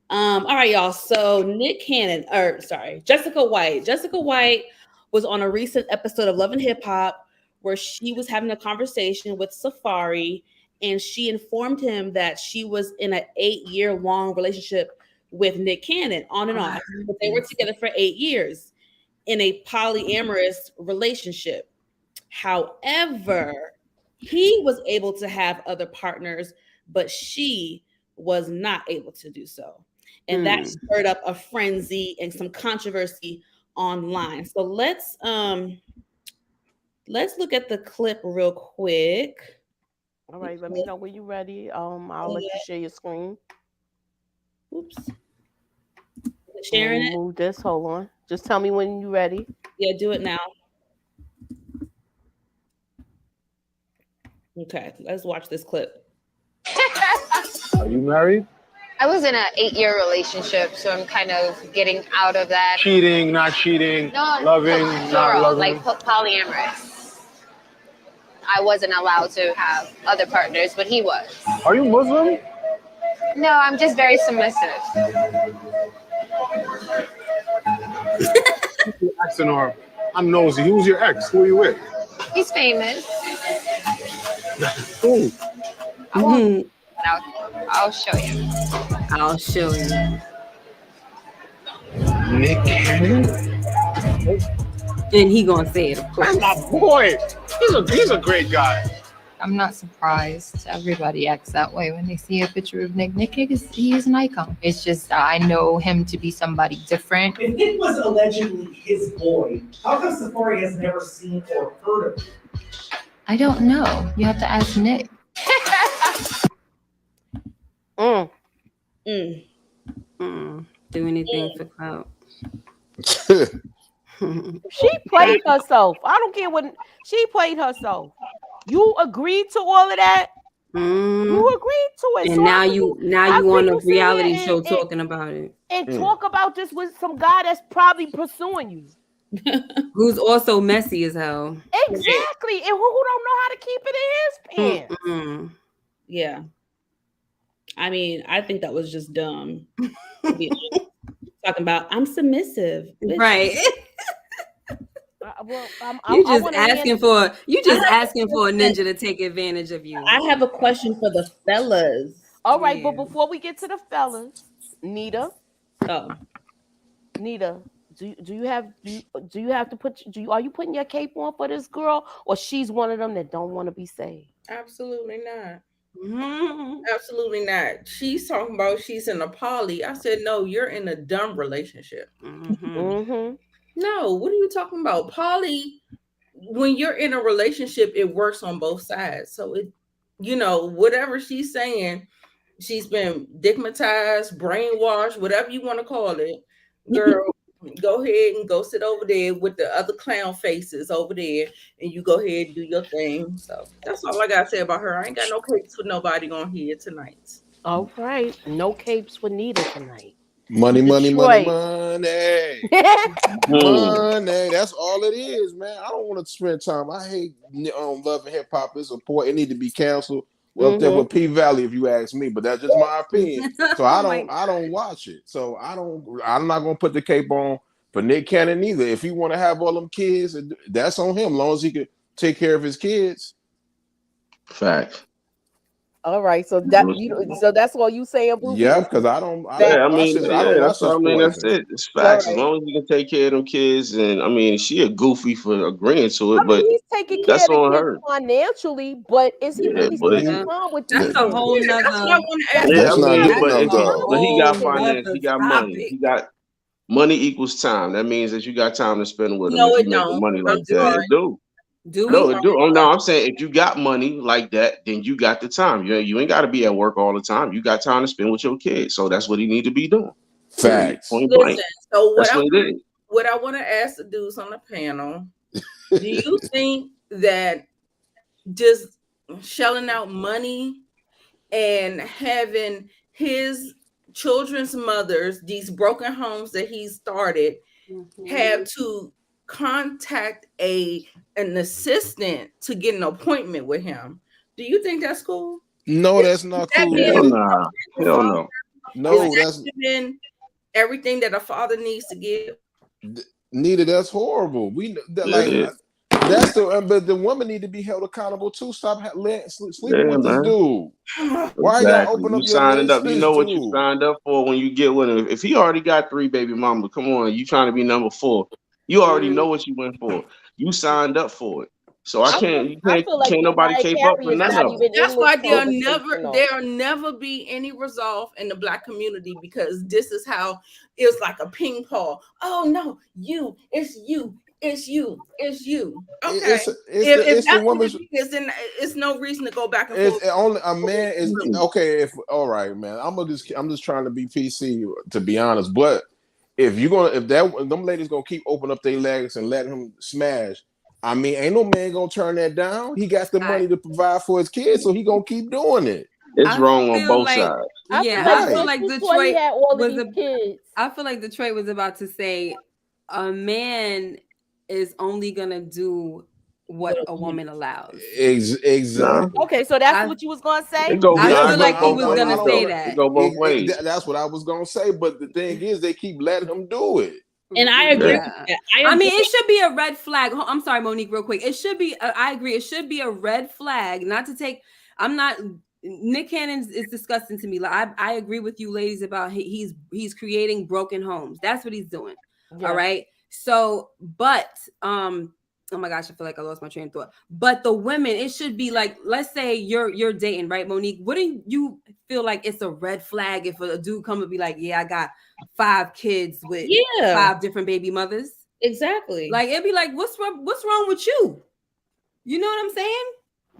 C: All right, y'all. So Nick Cannon, or sorry, Jessica White. Jessica White was on a recent episode of Love and Hip Hop where she was having a conversation with Safari, and she informed him that she was in an 8-year long relationship with Nick Cannon, on and
E: Oh, I
C: off.
E: heard
C: But they were
E: this.
C: together for 8 years in a polyamorous relationship. However, he was able to have other partners, but she was not able to do so. And that stirred up a frenzy and some controversy online. So let's look at the clip real quick.
A: All right, let me know when you're ready. I'll let you share your screen.
C: Oops.
A: Let
C: Sharing
A: me
C: it?
A: move this. Hold on. Just tell me when you're ready.
C: Yeah, do it now. Okay, let's watch this clip.
N: Are you married?
O: I was in an 8-year relationship, so I'm kind of getting out of that.
N: Cheating, not cheating,
O: No,
N: loving, not
O: plural,
N: loving.
O: like polyamorous. I wasn't allowed to have other partners, but he was.
N: Are you Muslim?
O: No, I'm just very submissive.
N: Accent or I'm nosy. Who's your ex? Who are you with?
O: He's famous.
N: Who?
O: I'll show you.
E: I'll show you.
N: Nick Cannon?
E: And he gonna say it, of course.
N: That's my boy. He's a great guy.
P: I'm not surprised. Everybody acts that way when they see a picture of Nick. Nick is an icon. It's just I know him to be somebody different.
Q: If Nick was allegedly his boy, how come Safari has never seen or heard of him?
P: I don't know. You have to ask Nick.
E: Do anything for clout.
A: She played herself. I don't care what she played herself. You agreed to all of that. You agreed to it.
E: And
A: so
E: now you on a reality
A: sit here
E: show talking about it.
A: and talk about this with some guy that's probably pursuing you.
E: Who's also messy as hell.
A: Exactly. And who don't know how to keep it in his pants.
C: Yeah. I mean, I think that was just dumb. Talking about I'm submissive.
E: Right.
A: Well,
E: You just asking for a ninja to take advantage of you.
C: I have a question for the fellas.
A: All right, but before we get to the fellas, Nita.
C: Oh.
A: Nita, do you have to put are you putting your cape on for this girl, or she's one of them that don't want to be saved?
D: Absolutely not. Absolutely not. She's talking about she's in a poly. I said, no, you're in a dumb relationship. No, what are you talking about? Poly, when you're in a relationship, it works on both sides. So it, whatever she's saying, she's been digmatized, brainwashed, whatever you want to call it. Girl, go ahead and go sit over there with the other clown faces over there, and you go ahead and do your thing. So that's all I gotta say about her. I ain't got no capes for nobody on here tonight.
A: All right, no capes for Nita tonight.
F: Money, money, money, money.
A: Money.
F: That's all it is, man. I don't want to spend time. I hate Love and Hip Hop. It's a poor. It need to be canceled. Well, up there with P Valley, if you ask me, but that's just my opinion. So I don't watch it. So I'm not gonna put the cape on for Nick Cannon either. If he want to have all them kids, that's on him. As long as he can take care of his kids.
G: Facts.
A: All right, so that's all you saying, Boo?
F: Yeah, because I don't
G: watch that's all I mean. That's it. It's facts. Right. As long as you can take care of them kids, and I mean, she a goofy for agreeing to it, but
A: he's taking care
G: that's
A: of
G: on
A: the
G: her
A: kids financially. But is he really spending time with
E: that's a whole nother?
F: That's not good enough,
G: but he got finance. He got money. He got money equals time. That means that you got time to spend with him.
D: No,
G: if
D: it
G: you
D: don't.
G: Make money like that. It do. Oh no, I'm saying if you got money like that, then you got the time. You ain't got to be at work all the time. You got time to spend with your kids. So that's what he need to be doing.
F: Facts.
D: Listen, so what I want to ask the dudes on the panel, do you think that just shelling out money and having his children's mothers, these broken homes that he started, have to contact an assistant to get an appointment with him? Do you think that's cool?
F: No, that's not cool.
G: Hell no.
F: No, that's
D: everything that a father needs to give.
F: Nita, that's horrible. That's but the woman need to be held accountable too. Stop sleeping with this dude. Why y'all open up
G: you
F: your
G: signing
F: legs
G: up? You know what you signed up for when you get with him. If he already got 3 baby mamas, come on, you trying to be number 4. You already know what you went for. You signed up for it. So I can't,
A: I feel like
G: can't nobody
A: Mariah
G: cape up
A: Carey
G: for
A: is
G: none
A: not
G: of them.
A: even
D: That's
A: in this
D: why
A: conversation.
D: there'll never be any resolve in the Black community, because this is how it's like a ping pong. Oh no, it's you, it's you, it's you. Okay, if
F: the
D: that's what
F: woman's.
D: it is, then it's no reason to go back and
F: It's
D: forth.
F: only a man is okay. If all right, man, I'm just trying to be PC to be honest. But if them ladies gonna keep opening up their legs and letting him smash, I mean, ain't no man gonna turn that down. He got the money to provide for his kids, so he gonna keep doing it.
G: It's
E: I
G: wrong on
E: feel
G: both
E: like,
G: sides.
E: yeah,
A: I
E: I feel
A: feel
E: like
A: like before he
E: Detroit
A: had all of
E: was
A: these kids.
E: I feel like Detroit was about to say a man is only gonna do what a woman allows.
F: Exactly.
A: Okay, so that's what you was gonna say.
G: It go,
E: I
G: nah,
E: feel
G: it go
E: like he
G: both
E: was
G: ways.
E: gonna say
G: It
E: that.
G: go both ways.
F: That's what I was gonna say. But the thing is, they keep letting him do it.
C: And I agree with that.
E: I mean, it should be a red flag. I'm sorry, Monique, real quick. It should be, I agree. It should be a red flag. Not to take, Nick Cannon is disgusting to me. Like, I agree with you ladies about he's creating broken homes. That's what he's doing.
A: Yeah.
E: All right. So, but, oh my gosh, I feel like I lost my train of thought. But the women, it should be like, let's say you're dating, right, Monique? Wouldn't you feel like it's a red flag if a dude come and be like, yeah, I got 5 kids with 5 different baby mothers?
C: Exactly.
E: Like, it'd be like, what's wrong with you? You know what I'm saying?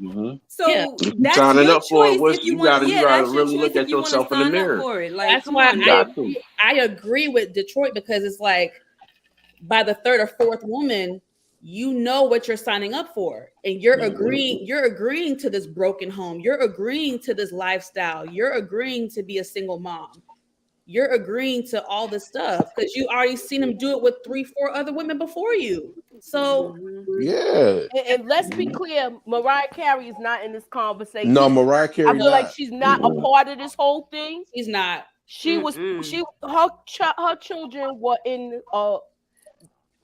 G: Mm-hmm.
E: So
G: if you
E: that's
G: signing
E: your
G: up for it,
E: choice if you want.
G: you
E: Yeah,
G: gotta
E: that's your
G: really
E: choice
G: look
E: if
G: at
E: you want to
G: yourself in the
E: sign up
G: mirror.
E: for it. Like,
C: That's
E: come
C: why
E: on, now.
C: I agree with Detroit, because it's like by the 3rd or 4th woman, you know what you're signing up for, and you're agreeing to this broken home. You're agreeing to this lifestyle. You're agreeing to be a single mom. You're agreeing to all this stuff because you already seen him do it with 3, 4 other women before you. So
F: yeah.
A: And let's be clear, Mariah Carey is not in this conversation.
F: No, Mariah Carey
A: I feel like
F: not.
A: she's not a part of this whole thing.
C: She's not.
A: She was. Her children were in.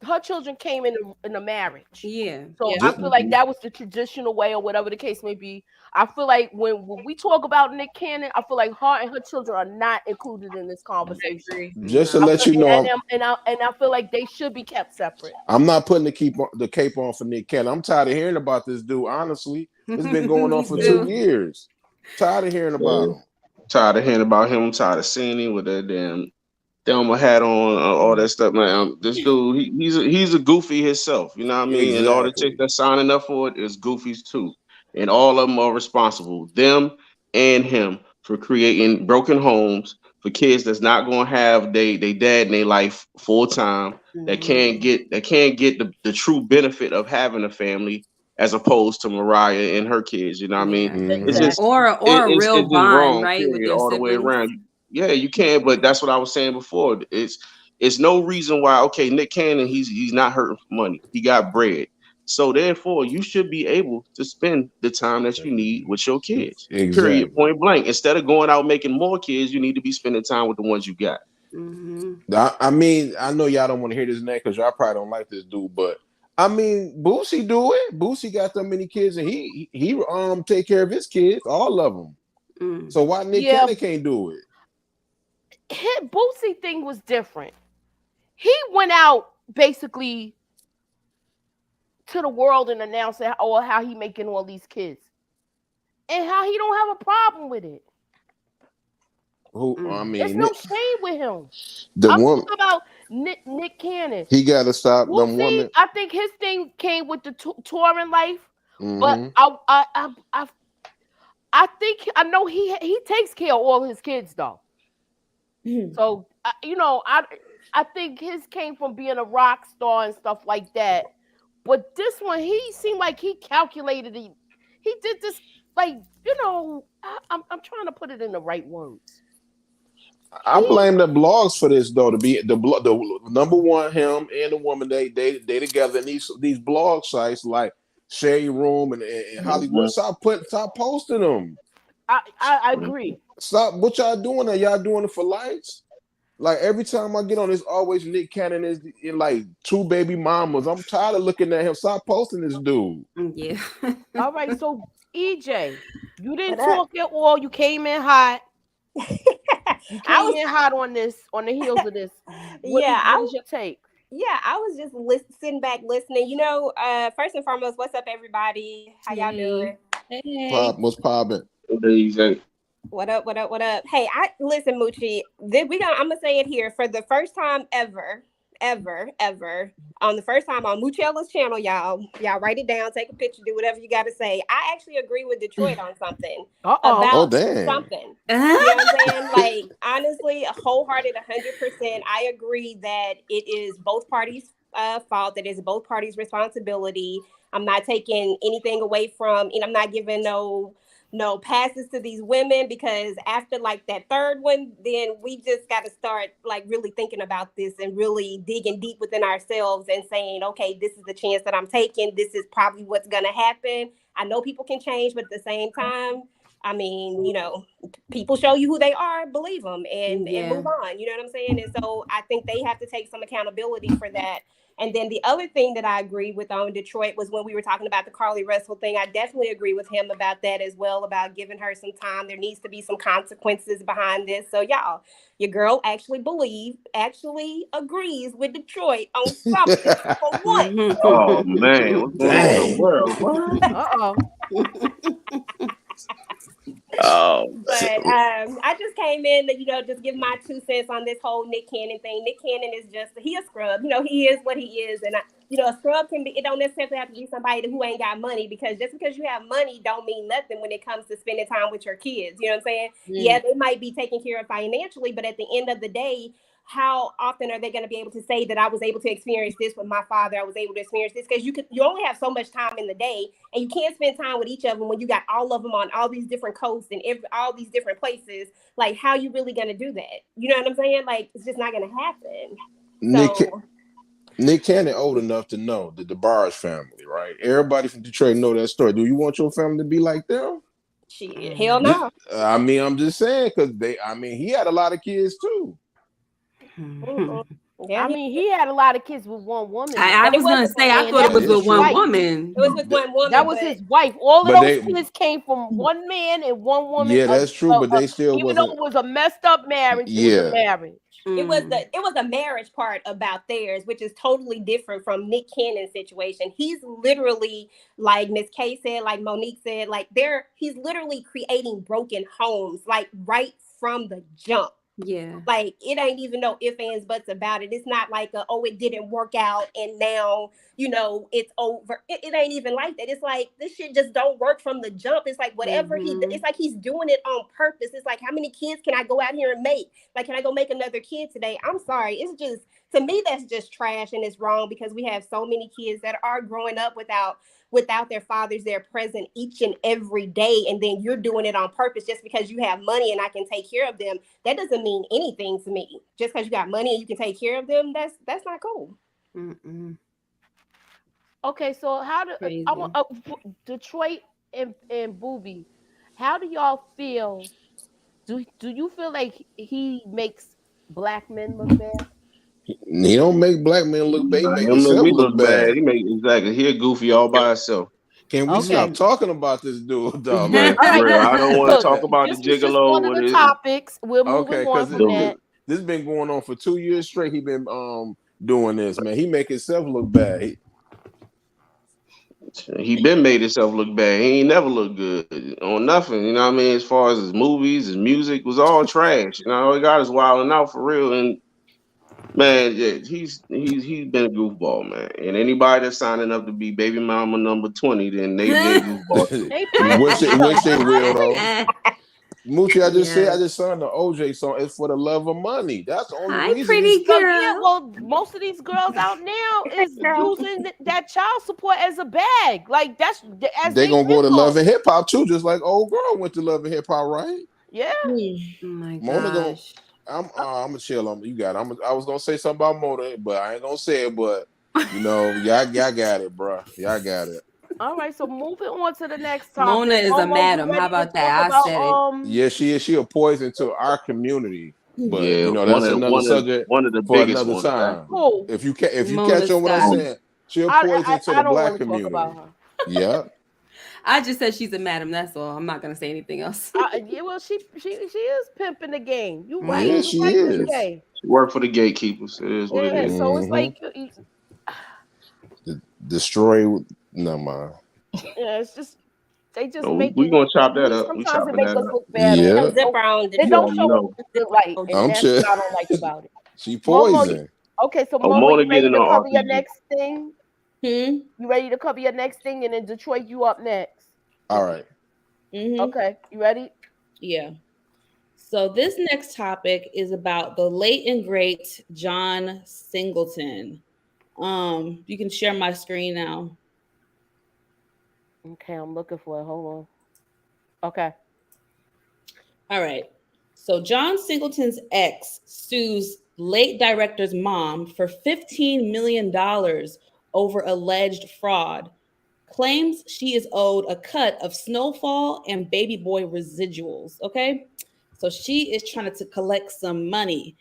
A: Her children came in a marriage.
E: Yeah.
A: So I feel like that was the traditional way, or whatever the case may be. I feel like when we talk about Nick Cannon, I feel like her and her children are not included in this conversation.
F: Just to let you know,
A: and I feel like they should be kept separate.
F: I'm not putting the cape on for Nick Cannon. I'm tired of hearing about this dude. Honestly, it's been going on for 2 years. Tired of hearing about him.
G: Tired of hearing about him. I'm tired of seeing him with that damn Thelma hat on, all that stuff, man. This dude, he's a goofy himself, you know what I mean? And all the chicks that's signing up for it is goofies too, and all of them are responsible, them and him, for creating broken homes for kids that's not going to have they dad in their life full time, that can't get the true benefit of having a family, as opposed to Mariah and her kids, you know what I mean? It's just
E: or a
G: it's
E: real
G: just
E: bond,
G: wrong,
E: right, with
G: period,
E: their
G: all the way
E: siblings.
G: around. Yeah, you can, but that's what I was saying before. It's no reason why. Okay, Nick Cannon, he's not hurting for money. He got bread, so therefore you should be able to spend the time that you need with your kids.
F: Exactly.
G: Period. Point blank. Instead of going out making more kids, you need to be spending time with the ones you got.
F: I mean, I know y'all don't want to hear this name because y'all probably don't like this dude, but I mean, Boosie do it. Boosie got that many kids, and he take care of his kids, all of them. So why Nick Cannon can't do it?
A: His Boosie thing was different. He went out basically to the world and announced how he making all these kids, and how he don't have a problem with it.
F: I mean,
A: there's no shame with him.
F: The
A: I'm
F: woman
A: talking about Nick Cannon.
F: He got to stop them women.
A: I think his thing came with the touring life, but I think I know he takes care of all his kids though. So I think his came from being a rock star and stuff like that. But this one, he seemed like he calculated it. He did this like I'm trying to put it in the right words.
F: I blame the blogs for this though. To be the number one, him and the woman they together in these blog sites like Shade Room and Hollywood. Stop posting them.
A: I agree.
F: Stop. What y'all doing? Are y'all doing it for likes? Like every time I get on, it's always Nick Cannon is in like 2 baby mamas. I'm tired of looking at him. Stop posting this dude.
E: Yeah.
A: All right. So EJ, you didn't talk at all. You came in hot. You came in hot on the heels of this. What is your take?
R: Yeah, I was just sitting back listening. First and foremost, what's up, everybody? How y'all doing?
C: Hey.
F: What's poppin'?
R: What up? What up? What up? Hey, I listen, Moochie. I'm gonna say it here for the first time ever, ever. On the first time on Moochella's channel, y'all write it down, take a picture, do whatever you got to say. I actually agree with Detroit on something about
F: damn.
R: something. You know what I'm saying? Like honestly, a wholehearted 100%. I agree that it is both parties' fault. That is both parties' responsibility. I'm not taking anything away from, and I'm not giving no passes to these women, because after like that third one, then we just got to start like really thinking about this and really digging deep within ourselves and saying, okay, this is the chance that I'm taking. This is probably what's going to happen. I know people can change, but at the same time, I mean, people show you who they are, believe them and move on. You know what I'm saying? And so I think they have to take some accountability for that. And then the other thing that I agree with on Detroit was when we were talking about the Carlee Russel thing. I definitely agree with him about that as well, about giving her some time. There needs to be some consequences behind this. So y'all, your girl actually agrees with Detroit on something for once.
G: Oh man, what's going on in the world? Oh,
R: But I just came in to, just give my 2 cents on this whole Nick Cannon thing. Nick Cannon is he a scrub. He is what he is. And, a scrub it don't necessarily have to be somebody who ain't got money, because just because you have money don't mean nothing when it comes to spending time with your kids. You know what I'm saying? Yeah, they might be taken care of financially, but at the end of the day, how often are they going to be able to say that I was able to experience this with my father? I was able to experience this, because you only have so much time in the day, and you can't spend time with each of them when you got all of them on all these different coasts and all these different places. Like, how you really going to do that? You know what I'm saying? Like, it's just not going to happen.
F: Nick Cannon old enough to know the DeBarge family, right? Everybody from Detroit know that story. Do you want your family to be like them?
R: Shit, hell no.
F: I mean, I'm just saying, because he had a lot of kids too.
R: Yeah,
A: I mean, he had a lot of kids with one woman.
E: I was gonna say, I thought it was with one woman.
R: It was with one woman.
A: That was his wife. All of those kids came from one man and one woman.
F: Yeah, that's true, but they still
A: even though it was a messed up marriage, it was a marriage.
R: It was the marriage part about theirs, which is totally different from Nick Cannon's situation. He's literally, like Miss K said, like Monique said, like he's literally creating broken homes, like right from the jump.
E: Yeah.
R: Like, it ain't even no ifs, ands, buts about it. It's not like, it didn't work out and now, it's over. It ain't even like that. It's like, this shit just don't work from the jump. It's like whatever it's like he's doing it on purpose. It's like, how many kids can I go out here and make? Like, can I go make another kid today? I'm sorry. It's just, to me, that's just trash, and it's wrong, because we have so many kids that are growing up without their fathers there present each and every day, and then you're doing it on purpose just because you have money and I can take care of them. That doesn't mean anything to me. Just because you got money and you can take care of them, that's not cool.
A: Okay, so how do Detroit and Booby, how do y'all feel? Do you feel like he makes black men look bad?
F: He don't make black men look bad. He make
G: He'll make
F: himself
G: me
F: look bad.
G: Exactly. He a goofy all by himself.
F: Can we stop talking about this dude, dog?
G: Man, for real. I don't want to talk about the
A: This was just
G: gigolo.
A: one of the topics. We're moving on from that.
F: This has been going on for 2 years straight. He been doing this, man. He make himself look bad.
G: He been made himself look bad. He ain't never looked good on nothing. You know what I mean? As far as his movies, his music was all trash. All he got is wilding out for real. And man, yeah, he's been a goofball, man. And anybody that's signing up to be baby mama number 20, then they goofball.
F: Wish they will though. Moochie, I just signed the OJ song. It's for the love of money. that's the only reason.
E: Pretty girl.
A: Yeah, well, most of these girls out now is using that child support as a bag. Like, that's as
F: they gonna go to Love and Hip Hop too, just like old girl went to Love and Hip Hop, right?
A: Yeah.
E: Oh my
F: Mona
E: gosh.
F: I'm gonna chill on you. Got it. I was gonna say something about Mona, but I ain't gonna say it. But y'all got it, bro. Y'all got it.
A: All right, so moving on to the next topic.
E: Mona is a madam. How about that? I said it.
F: Yeah, she is. She a poison to our community. But that's another subject
G: one of the
F: for
G: biggest
F: another time.
A: Cool.
F: If you catch on what I'm saying, she a poison to the black community. Yeah.
E: I just said she's a madam. That's all. I'm not gonna say anything else.
A: Yeah, well, she is pimping the game. You right.
F: Yeah,
A: You
F: she
A: right, Miss
F: is.
A: J.
G: She work for the gatekeepers. It is what it
A: Yeah,
G: is.
A: so it's like,
F: Destroy. No mind.
A: yeah, it's just they just
G: So
A: make
G: we
A: it.
G: gonna chop
A: To
G: that
A: me,
G: up. We
A: sometimes it
G: chopping
A: make
G: that
A: us
G: up.
A: look bad.
F: Yeah.
R: No zipper on the
A: They
G: You
A: don't
G: already
A: show us
G: know.
A: a good light, and
F: I'm
A: that's
F: sure.
A: what I don't like about it.
F: She
A: Momo,
F: poison.
A: okay, so
G: Oh,
A: Momo,
G: Mona
A: you ready
G: getting
A: to
G: on
A: cover your
G: RPG.
A: next thing?
C: Hmm.
A: You ready to cover your next thing, and then Detroit, you up next?
F: All right.
A: Okay, you ready?
C: Yeah. So this next topic is about the late and great John Singleton. You can share my screen now.
A: Okay, I'm looking for it. Hold on. Okay.
C: All right. So John Singleton's ex sues late director's mom for $15 million over alleged fraud. Claims she is owed a cut of Snowfall and Baby Boy residuals. Okay. So she is trying to collect some money.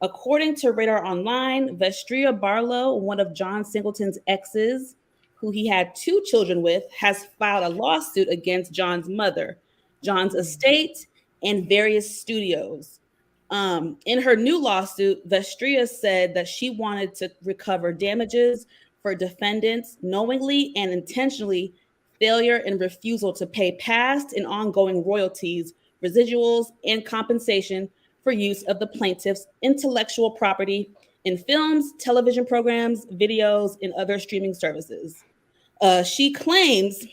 C: According to Radar Online, Vestria Barlow, one of John Singleton's exes, who he had 2 children with, has filed a lawsuit against John's mother, John's estate, and various studios. In her new lawsuit, Vestria said that she wanted to recover damages for defendants knowingly and intentionally failure and refusal to pay past and ongoing royalties, residuals, and compensation for use of the plaintiff's intellectual property in films, television programs, videos, and other streaming services. She claims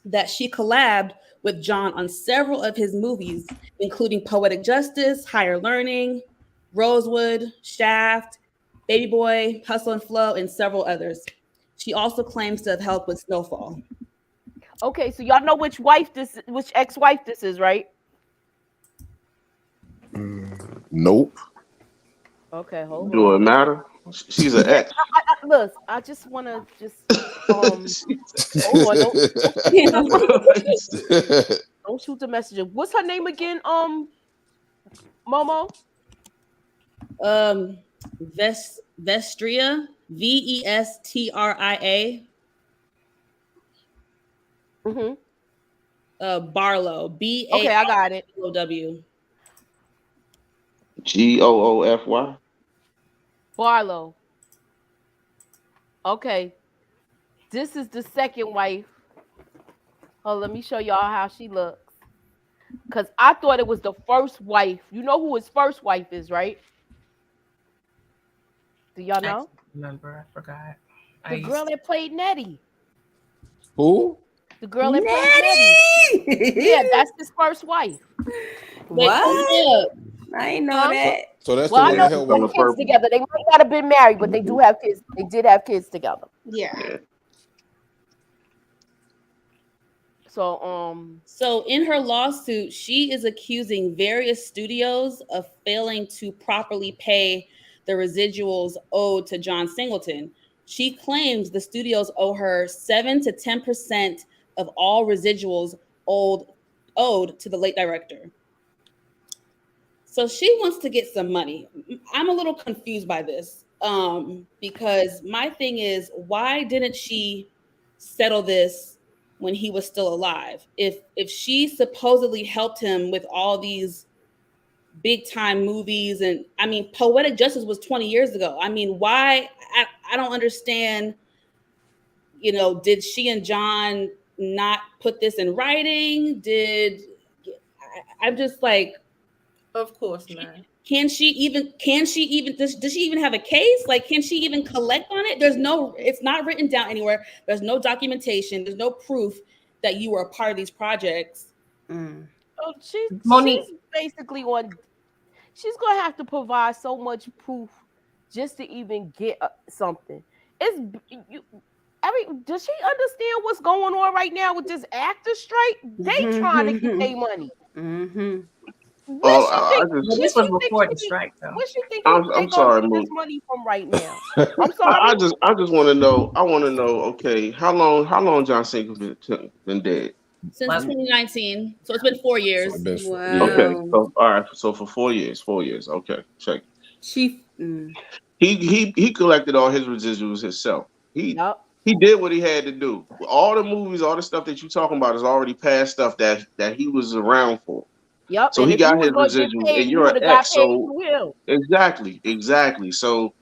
C: that she collabed with John on several of his movies, including Poetic Justice, Higher Learning, Rosewood, Shaft, Baby Boy, Hustle and Flow, and several others. She also claims to have helped with Snowfall.
A: Okay, so y'all know which ex-wife this is, right?
F: Nope.
A: Okay, hold
G: Do
A: on.
G: it matter? She's an ex.
A: Look, I just want to hold on. Don't shoot the messenger. What's her name again? Momo.
C: Vestria, Vestria. Barlow, BARLOW.
A: Okay, I got it.
G: GOOFY.
A: Barlow. Okay, this is the second wife. Oh, let me show y'all how she looks. Cause I thought it was the first wife. You know who his first wife is, right? Do y'all know?
B: Remember, I forgot.
A: The girl that played Nettie.
F: Who?
A: The girl that played Nettie. Yeah, that's his first wife.
E: What? I ain't know that.
F: So that's
A: Well,
F: the
A: I
F: one
A: know
F: that
A: they
F: held
A: had
F: with
A: kids together. They might not have been married, but they do have kids. They did have kids together.
R: Yeah.
C: So in her lawsuit, she is accusing various studios of failing to properly pay the residuals owed to John Singleton. She claims the studios owe her 7 to 10% of all residuals owed to the late director. So she wants to get some money. I'm a little confused by this because my thing is, why didn't she settle this when he was still alive? If she supposedly helped him with all these big time movies, and I mean, Poetic Justice was 20 years ago. I mean, why? I don't understand. You know, did she and John not put this in writing? I'm just like,
D: of course not.
C: Can she even does she even have a case? Like, can she even collect on it? It's not written down anywhere. There's no documentation. There's no proof that you were a part of these projects.
A: Oh, she's basically on. She's gonna have to provide so much proof just to even get something. Does she understand what's going on right now with this actor strike? They trying to get their money. Where she think they
G: I'm
A: gonna
G: sorry,
A: get this
G: Moon.
A: money from right now? I'm sorry.
G: I just want to know. I want to know. Okay, how long John Singleton been dead?
C: Since 2019, so it's been 4 years.
G: Okay, so all right, so for 4 years, 4 years. Okay, check. He collected all his residuals himself. He He did what he had to do. All the movies, all the stuff that you talking about is already past stuff that he was around for.
A: Yep.
G: So
A: And
G: he
A: if you
G: got
A: was
G: his
A: gonna get
G: residuals,
A: paid,
G: and
A: you
G: you're
A: would
G: an
A: have got
G: ex.
A: paid
G: So
A: through him.
G: exactly. So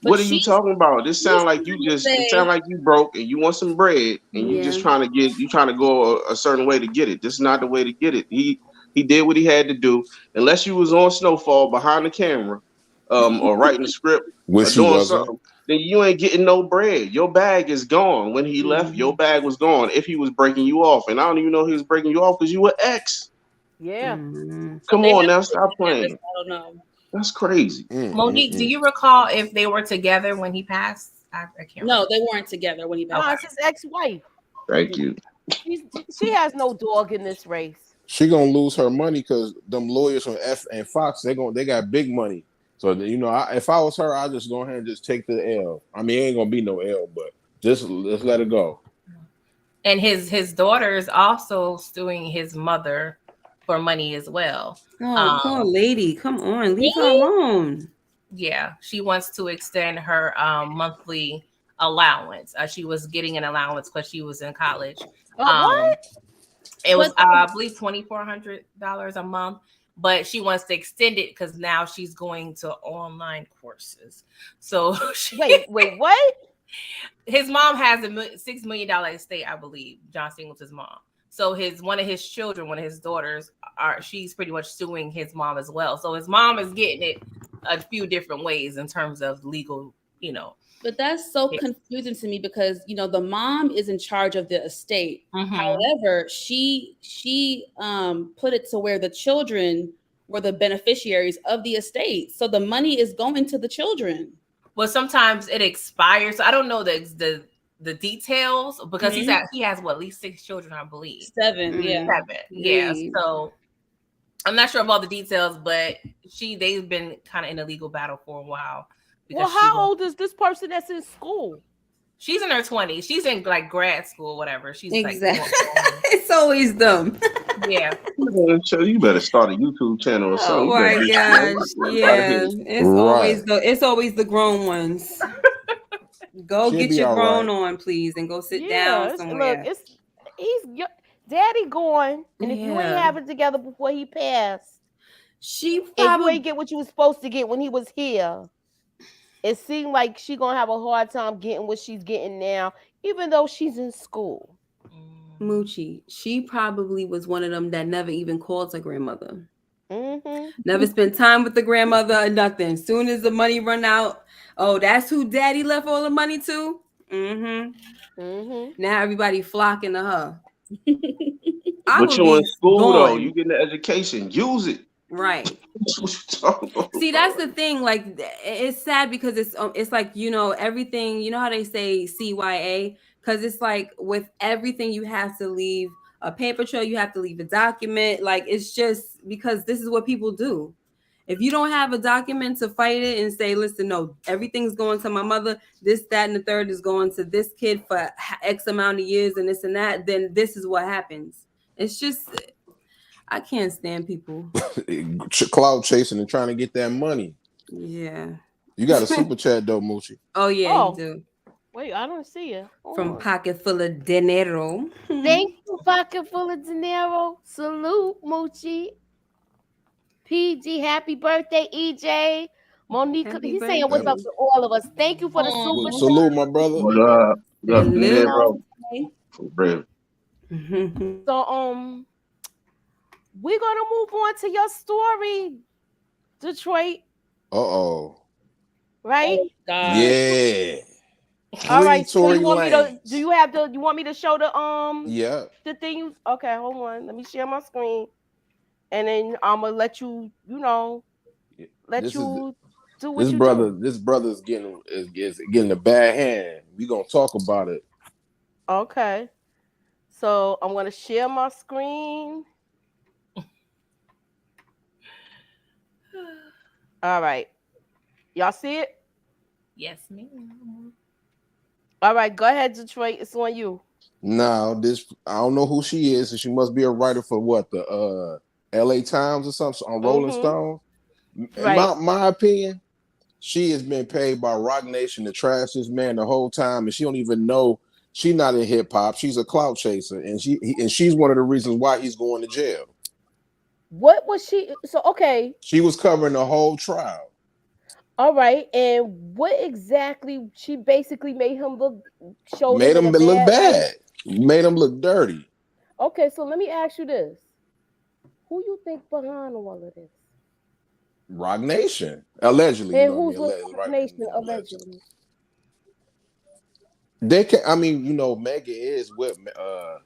C: But
G: what are you
C: she's
G: talking about? This sound like you just. It sound
C: say
G: like you broke and you want some bread and you just
E: Yeah.
G: trying to get. You trying to go a certain way to get it. This is not the way to get it. He did what he had to do. Unless you was on Snowfall behind the camera, or writing the script
F: Which
G: or
F: she
G: doing
F: wasn't.
G: something, then you ain't getting no bread. Your bag is gone. When he left, your bag was gone. If he was breaking you off, and I don't even know he was breaking you off because you were ex.
A: Yeah.
C: so
G: Come
C: they
G: on
C: never
G: now,
C: been
G: stop
C: together,
G: playing.
C: so I don't know.
G: That's crazy.
B: Monique, do you recall if they were together when he passed? I can't
C: No,
B: remember.
C: they weren't together when he
A: No,
C: passed.
A: it's his ex-wife.
G: Thank you.
A: She has no dog in this race.
F: She gonna lose her money because them lawyers from F and Fox they got big money. So you know, if I was her, I'd just go ahead and just take the L. I mean, it ain't gonna be no L, but just let's let it go.
B: And his daughter is also suing his mother for money as well.
E: Oh, poor lady. Come on, leave her
B: Really?
E: alone.
B: Yeah, she wants to extend her monthly allowance. She was getting an allowance because she was in college.
A: What?
B: It was,
C: But
B: I believe, $2,400 a month, but she wants to extend it because now she's going to online courses. So
A: wait, what?
B: His mom has a $6 million estate, I believe. John Singleton's mom. So one of his children, one of his daughters, she's pretty much suing his mom as well. So his mom is getting it a few different ways in terms of legal,
C: But that's so confusing to me because the mom is in charge of the estate. However, she put it to where the children were the beneficiaries of the estate, so the money is going to the children.
B: Well, sometimes it expires. So I don't know the details because he has at least 6 children, I believe.
C: 7, yeah.
B: 7, yeah. So I'm not sure of all the details, but they've been kind of in a legal battle for a while.
A: Well, how old is this person that's in school?
B: She's in her 20s. She's in like grad school, whatever. She's
E: exactly. It's always them.
B: Yeah.
G: You better start a YouTube channel or something.
E: Oh my gosh. Yeah. It's always the grown ones. Go
F: She'll
E: get
F: be
E: your
F: all
E: grown
F: right.
E: on, please, and go sit down somewhere.
A: Look, he's daddy going, and if you ain't have it together before he passed, and you ain't get what you was supposed to get when he was here, it seemed like she gonna have a hard time getting what she's getting now, even though she's in school.
E: Moochie, she probably was one of them that never even called her grandmother.
A: Mm-hmm.
E: Never spent time with the grandmother or nothing. Soon as the money run out, oh, that's who daddy left all the money to? Now everybody flocking to her.
G: But you're in school though. You getting the education. Use it.
E: Right. See, that's the thing. Like, it's sad because it's like, everything. You know how they say CYA? Because it's like with everything, you have to leave a paper trail. You have to leave a document. Like, it's just because this is what people do. If you don't have a document to fight it and say, listen, no, everything's going to my mother, this, that, and the third is going to this kid for X amount of years and this and that, then this is what happens. It's just, I can't stand people.
F: Cloud chasing and trying to get that money.
E: Yeah.
F: You got a super chat though, Moochie.
E: Oh, yeah, you do.
A: Wait, I don't see it.
E: From Pocket Full of Dinero.
A: Thank you, Pocket Full of Dinero. Salute, Moochie. PG, happy birthday, EJ. Monique, he's saying what's up to all of us. Thank you for the super
F: Salute, my brother.
G: What up? Bro? For real.
A: So, we're gonna move on to your story, Detroit. Right?
C: Oh, God.
F: Yeah.
A: All right. So you want
F: Lange.
A: me to? You want me to show the
F: Yeah.
A: the thing? Okay, hold on. Let me share my screen, and then I'm gonna let you. Do what
F: This
A: you
F: brother,
A: do.
F: this brother's is getting a bad hand. We gonna talk about it.
A: Okay. So I'm gonna share my screen. All right. Y'all see it?
B: Yes, ma'am.
A: All right, go ahead, Detroit. It's on you.
F: Now, I don't know who she is, and she must be a writer for what, the LA Times or something on Rolling Stone. In
A: Right.
F: my opinion, she has been paid by Rock Nation to trash this man the whole time, and she don't even know she's not in hip hop. She's a clout chaser, and she's one of the reasons why he's going to jail.
A: What was she? So okay,
F: She was covering the whole trial,
A: all right. And what exactly? She basically made him look, showed him
F: made
A: in
F: him
A: a
F: look
A: bad light.
F: bad, made him look dirty.
A: Okay, so let me ask you this: who you think behind all of this?
F: Rock Nation, allegedly, you
A: And
F: know what I
A: who's
F: mean?
A: with
F: Allegedly,
A: Roc
F: right?
A: Nation
F: Allegedly.
A: allegedly?
F: They can. I mean, you know, Megan is with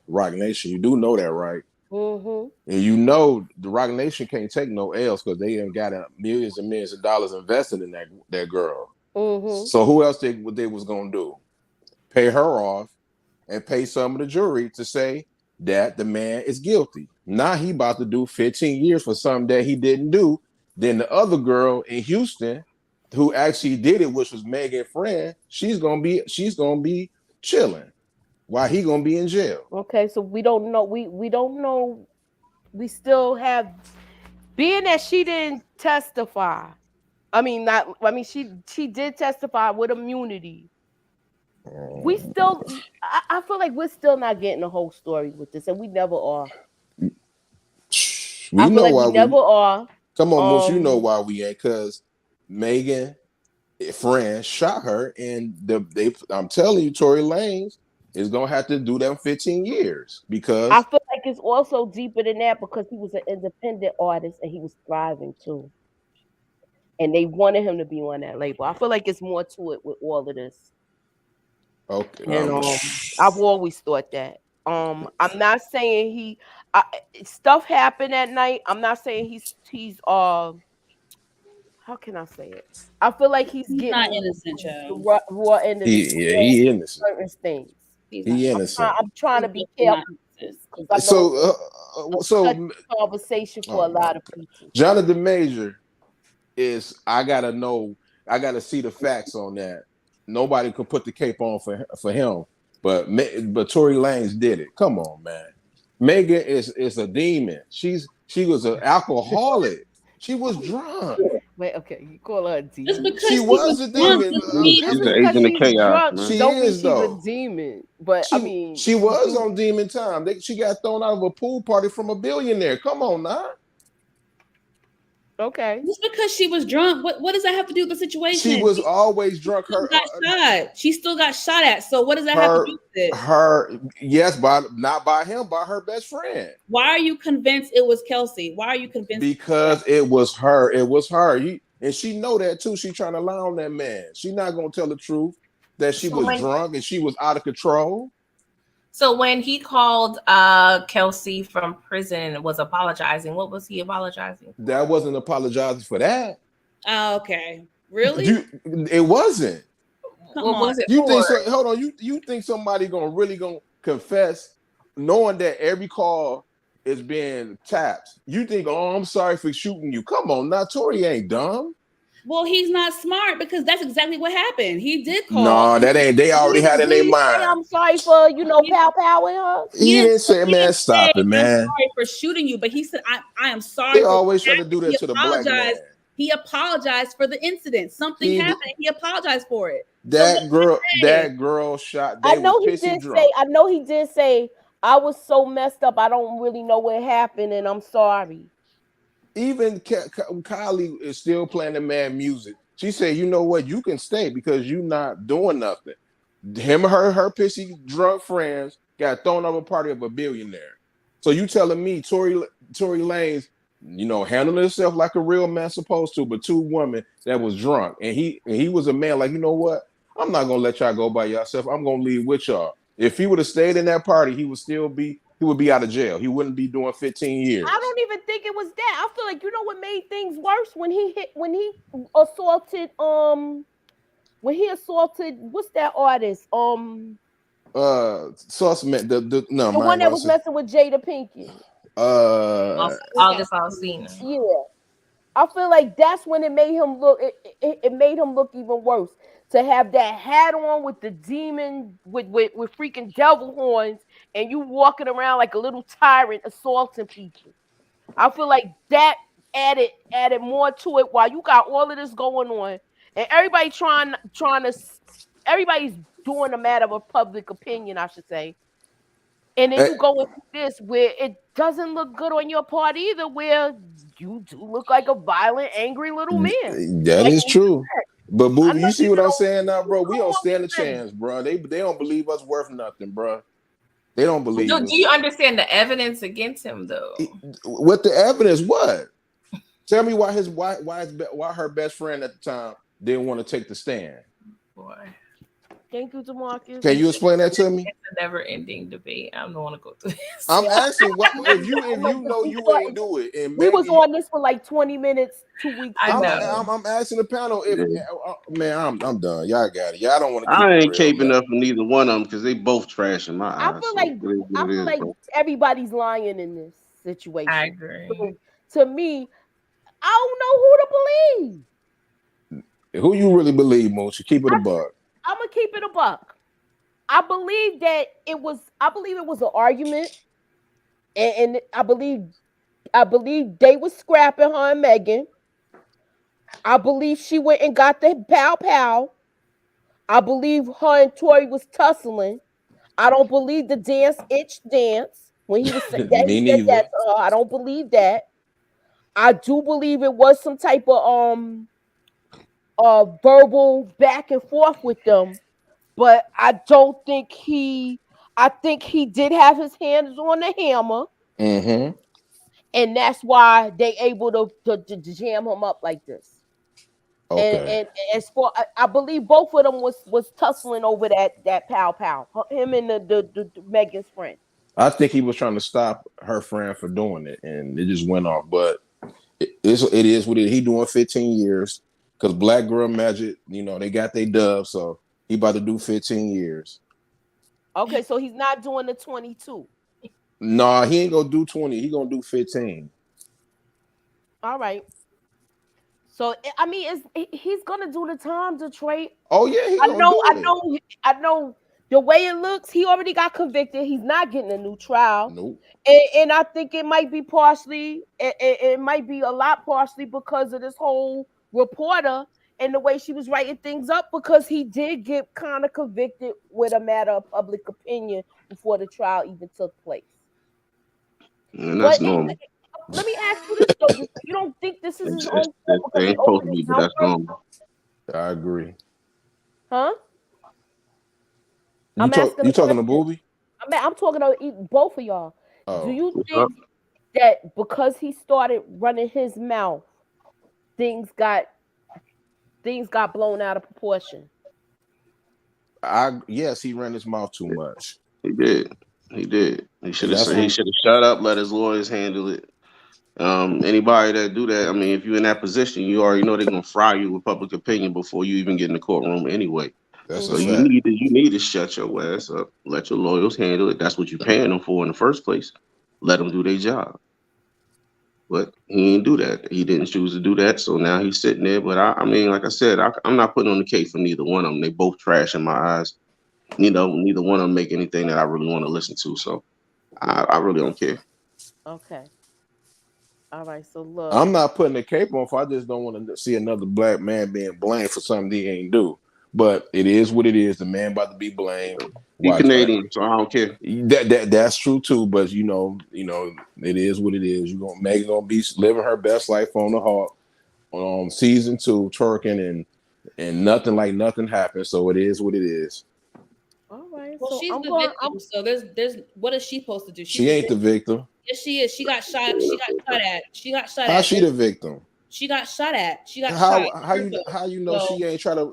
F: Rock Nation. You do know that, right?
A: Mm-hmm.
F: And you know the Rock Nation can't take no L's because they done got millions and millions of dollars invested in that girl.
A: Mm-hmm.
F: So who else they was gonna do? Pay her off and pay some of the jury to say that the man is guilty. Now he about to do 15 years for something that he didn't do. Then the other girl in Houston who actually did it, which was Megan's friend, she's gonna be chilling while he gonna be in jail.
A: Okay, so we don't know. We don't know. We still have, being that she didn't testify. I mean, not. I mean, she did testify with immunity. We still. I feel like we're still not getting the whole story with this, and we never are. I
F: We
A: feel
F: know
A: like we
F: why
A: never
F: we
A: are.
F: come on, Moose. You know
A: Um,
F: why we ain't because Megan friend shot her, and I'm telling you, Tory Lanez is gonna have to do them 15 years
A: I
F: because
A: feel like it's also deeper than that because he was an independent artist and he was thriving too, and they wanted him to be on that label. I feel like it's more to it with all of this.
F: okay,
A: And I've always thought that. I'm not saying stuff happened at night. I'm not saying he's how can I say it? I feel like he's
C: He's not
A: getting
C: innocent,
A: the
C: Joe.
A: raw end of the stick
F: he
A: with
F: innocent.
A: certain things.
C: He's not
F: He
C: innocent.
F: innocent.
A: I'm trying
C: He's
A: to be
C: definitely not
A: careful with
C: innocent.
A: this because I know it's
F: So
A: a touchy
F: so
A: conversation for
F: oh
A: a
F: my
A: lot of
F: god,
A: people.
F: Jonathan Major is I gotta see the facts on that. Nobody could put the cape on for him, but Tory Lanez did it. Come on, man. Megan is a demon. She was an alcoholic. She was drunk.
A: Wait, okay, you call her a
C: Just
A: demon.
C: because
F: She
C: she was
F: was a
C: drunk
F: demon.
C: doesn't mean
A: Just
G: She's the
A: because
G: agent of
A: she's
G: chaos,
A: drunk
G: man.
F: She
A: don't mean
F: is
A: she's a
F: though.
A: demon. But I mean,
F: She
A: she
F: was
A: do.
F: on demon time. She got thrown out of a pool party from a billionaire. Come on now.
A: Okay.
C: just because she was drunk. What does that have to do with the
F: She
C: situation?
F: was always drunk.
C: Still got shot. She still got shot at. So what does that have to
F: Her
C: do with it?
F: her yes, by not by him, by her best friend.
C: Why are you convinced it was Kelsey? Why are you convinced?
F: Because it was her. It was her. And she know that too. She trying to lie on that man. She not gonna tell the truth that she
B: So
F: was
B: when
F: drunk and she was out of control.
B: so when he called Kelsey from prison and was apologizing, what was he apologizing for?
F: That wasn't apologizing for that.
C: Oh, okay. Really?
F: It wasn't.
C: Come
B: What
C: on.
B: was it
F: You
B: for?
F: think so? Hold on. You think somebody gonna confess, knowing that every call is being tapped? You think, oh, I'm sorry for shooting you. Come on, now Tory ain't dumb.
C: Well, he's not smart because that's exactly what happened. He did call.
F: No, that ain't. They already had it in
A: Did
F: their
A: he say
F: mind.
A: I'm sorry for pow pow with her?
F: He didn't say,
C: He
F: man,
C: didn't say
F: stop it,
C: I'm
F: man.
C: sorry for shooting you, but he said I am sorry
F: They
C: for what
F: always try to do
C: happened. He
F: that to the black man.
C: apologized. He apologized for the incident. Something
F: He
C: happened. He apologized for it. So what
F: that
C: did
F: girl,
C: he say?
F: that girl shot.
A: I
F: They was
A: know he
F: pissy
A: did say.
F: drunk.
A: I know he did say. I was so messed up. I don't really know what happened, and I'm sorry.
F: Even Kylie is still playing the man music. She said, "You know what? You can stay because you not doing nothing." Him, her pissy drunk friends got thrown over a party of a billionaire. So you telling me Tory Lanez, handled himself like a real man supposed to, but two women that was drunk, and he was a man like, you know what? I'm not gonna let y'all go by yourself. I'm gonna leave with y'all. If he would have stayed in that party, he would be out of jail. He wouldn't be doing 15
A: I
F: years.
A: don't even think it was that. I feel like what made things worse when he assaulted when he assaulted what's that artist
F: Sauce man, the no,
A: the
F: I
A: one
F: ain't
A: that
F: gonna
A: was
F: say.
A: messing with Jada Pinkett.
B: August Alsina.
A: Yeah. I feel like that's when it made him look. It made him look even worse to have that hat on with the demon with freaking devil horns, and you walking around like a little tyrant assaulting people. I feel like that added more to it. While you got all of this going on, and everybody's doing a matter of public opinion, I should say. And then
F: Eh,
A: you go into this where it doesn't look good on your part either, where you do look like a violent, angry little man.
F: that
A: Like
F: is true. But
A: I
F: boo,
A: know
F: you see
A: you
F: what I'm
A: don't
F: saying now, bro? We
A: know
F: don't
A: what we
F: stand a
A: say.
F: chance, bro. They don't believe us worth nothing, bro. They don't believe
B: Do
F: us.
B: you understand the evidence against him though?
F: With the evidence, what? Tell me why her best friend at the time didn't want to take the stand.
B: Boy,
A: Thank you, Demarcus.
F: Can you explain that to me?
B: it's a never-ending debate. I don't want to go through this.
F: I'm asking what if
A: I'm
F: you
A: like,
F: know you ain't do it, and
A: we was
F: Maggie,
A: on this for like 20 minutes 2 weeks
B: I
A: ago.
B: know.
F: I'm asking the panel if
G: Yeah.
F: man, I'm done. Y'all got it. Y'all don't want to keep
G: I
F: it
G: ain't
F: real,
G: caping
F: man.
G: up for neither one of them because they both trash in my
A: I
G: eyes.
A: feel
G: So
A: like
G: it is
A: I
G: what it
A: feel
G: is,
A: like
G: bro.
A: everybody's lying in this
B: I
A: situation.
B: agree.
A: So, to me, I don't know who to believe.
F: Who you really believe, Moochie? Keep it a buck.
A: I'm gonna keep it a buck. I believe that it was. I believe it was an argument, and I believe they was scrapping her and Megan. I believe she went and got the pow pow. I believe her and Tori was tussling. I don't believe the dance when he was that he
F: Me
A: said that
F: neither.
A: to her. I don't believe that. I do believe it was some type of verbal back and forth with them, but I don't think he. I think he did have his hands on the hammer,
F: Mm-hmm.
A: and that's why they able to jam him up like this. And
F: Okay.
A: and as for I believe both of them was tussling over that pow pow. Him and the Megan's friend.
F: I think he was trying to stop her friend for doing it, and it just went off. But it is what it is. He doing 15 years because Black Girl Magic, they got their dub, so he about to do 15 years.
A: Okay, so he's not doing the 22.
F: Nah, he ain't gonna do 20. He gonna do 15.
A: All right. So I mean, he's gonna do the time, Detroit.
F: Oh yeah, he
A: I
F: gonna
A: know,
F: do
A: I
F: it.
A: know, I know. The way it looks, he already got convicted. He's not getting a new trial,
F: Nope.
A: and I think it might be partially, it might be a lot partially because of this whole reporter and the way she was writing things up. Because he did get kind of convicted with a matter of public opinion before the trial even took place.
G: And
A: But
G: that's normal.
A: let me ask you this though: you don't think this is his own fault
G: They
A: because he
G: ain't supposed
A: opened
G: to
A: his
G: be, but
A: mouth
G: that's
A: first?
G: normal.
F: I agree.
A: Huh?
F: You
A: I'm
F: talk.
A: asking
F: You
A: a
F: talking to
A: question.
F: Booby?
A: I'm talking to both of y'all. Do
F: Oh,
A: you
G: What's up?
A: think that because he started running his mouth, things got blown out of proportion?
F: yes, he ran his mouth too much.
G: He did. He did. He should
F: Cause
G: have
F: that's
G: said he
A: Okay.
G: should have shut up, let his lawyers handle it. Anybody that do that, I mean, if you're in that position, you already know they're gonna fry you with public opinion before you even get in the courtroom anyway.
F: that's a
G: So
A: Mm-hmm.
F: fact.
G: you need to shut your ass up. Let your lawyers handle it. That's what you're paying them for in the first place. Let them do their job. But he didn't do that. He didn't choose to do that. So now he's sitting there. But I mean, like I said, I'm not putting on the case for neither one of them. They both trash in my eyes. Neither one of them make anything that I really want to listen to. So I really don't care.
A: Okay. All right. So look.
F: I'm not putting a cape on. I just don't want to see another black man being blamed for something he ain't do. But it is what it is. The man about to be blamed.
G: He
F: Watch
G: Canadian, so I don't care.
F: that's true too. But it is what it is. Megan gonna be living her best life on the Hawk on season 2, twerking and nothing like nothing happened. So it is what it is.
A: All right.
C: Well,
A: So
C: she's
A: I'm
C: the
A: going.
C: victim, so there's what is she supposed to do? She's
F: She
C: the
F: ain't the
C: victim.
F: victim.
C: Yes, she is. She got shot. She got shot at. She got shot
F: How
C: at.
F: she the victim?
C: She got shot at. She got shot.
F: How you know
C: So
F: she ain't try to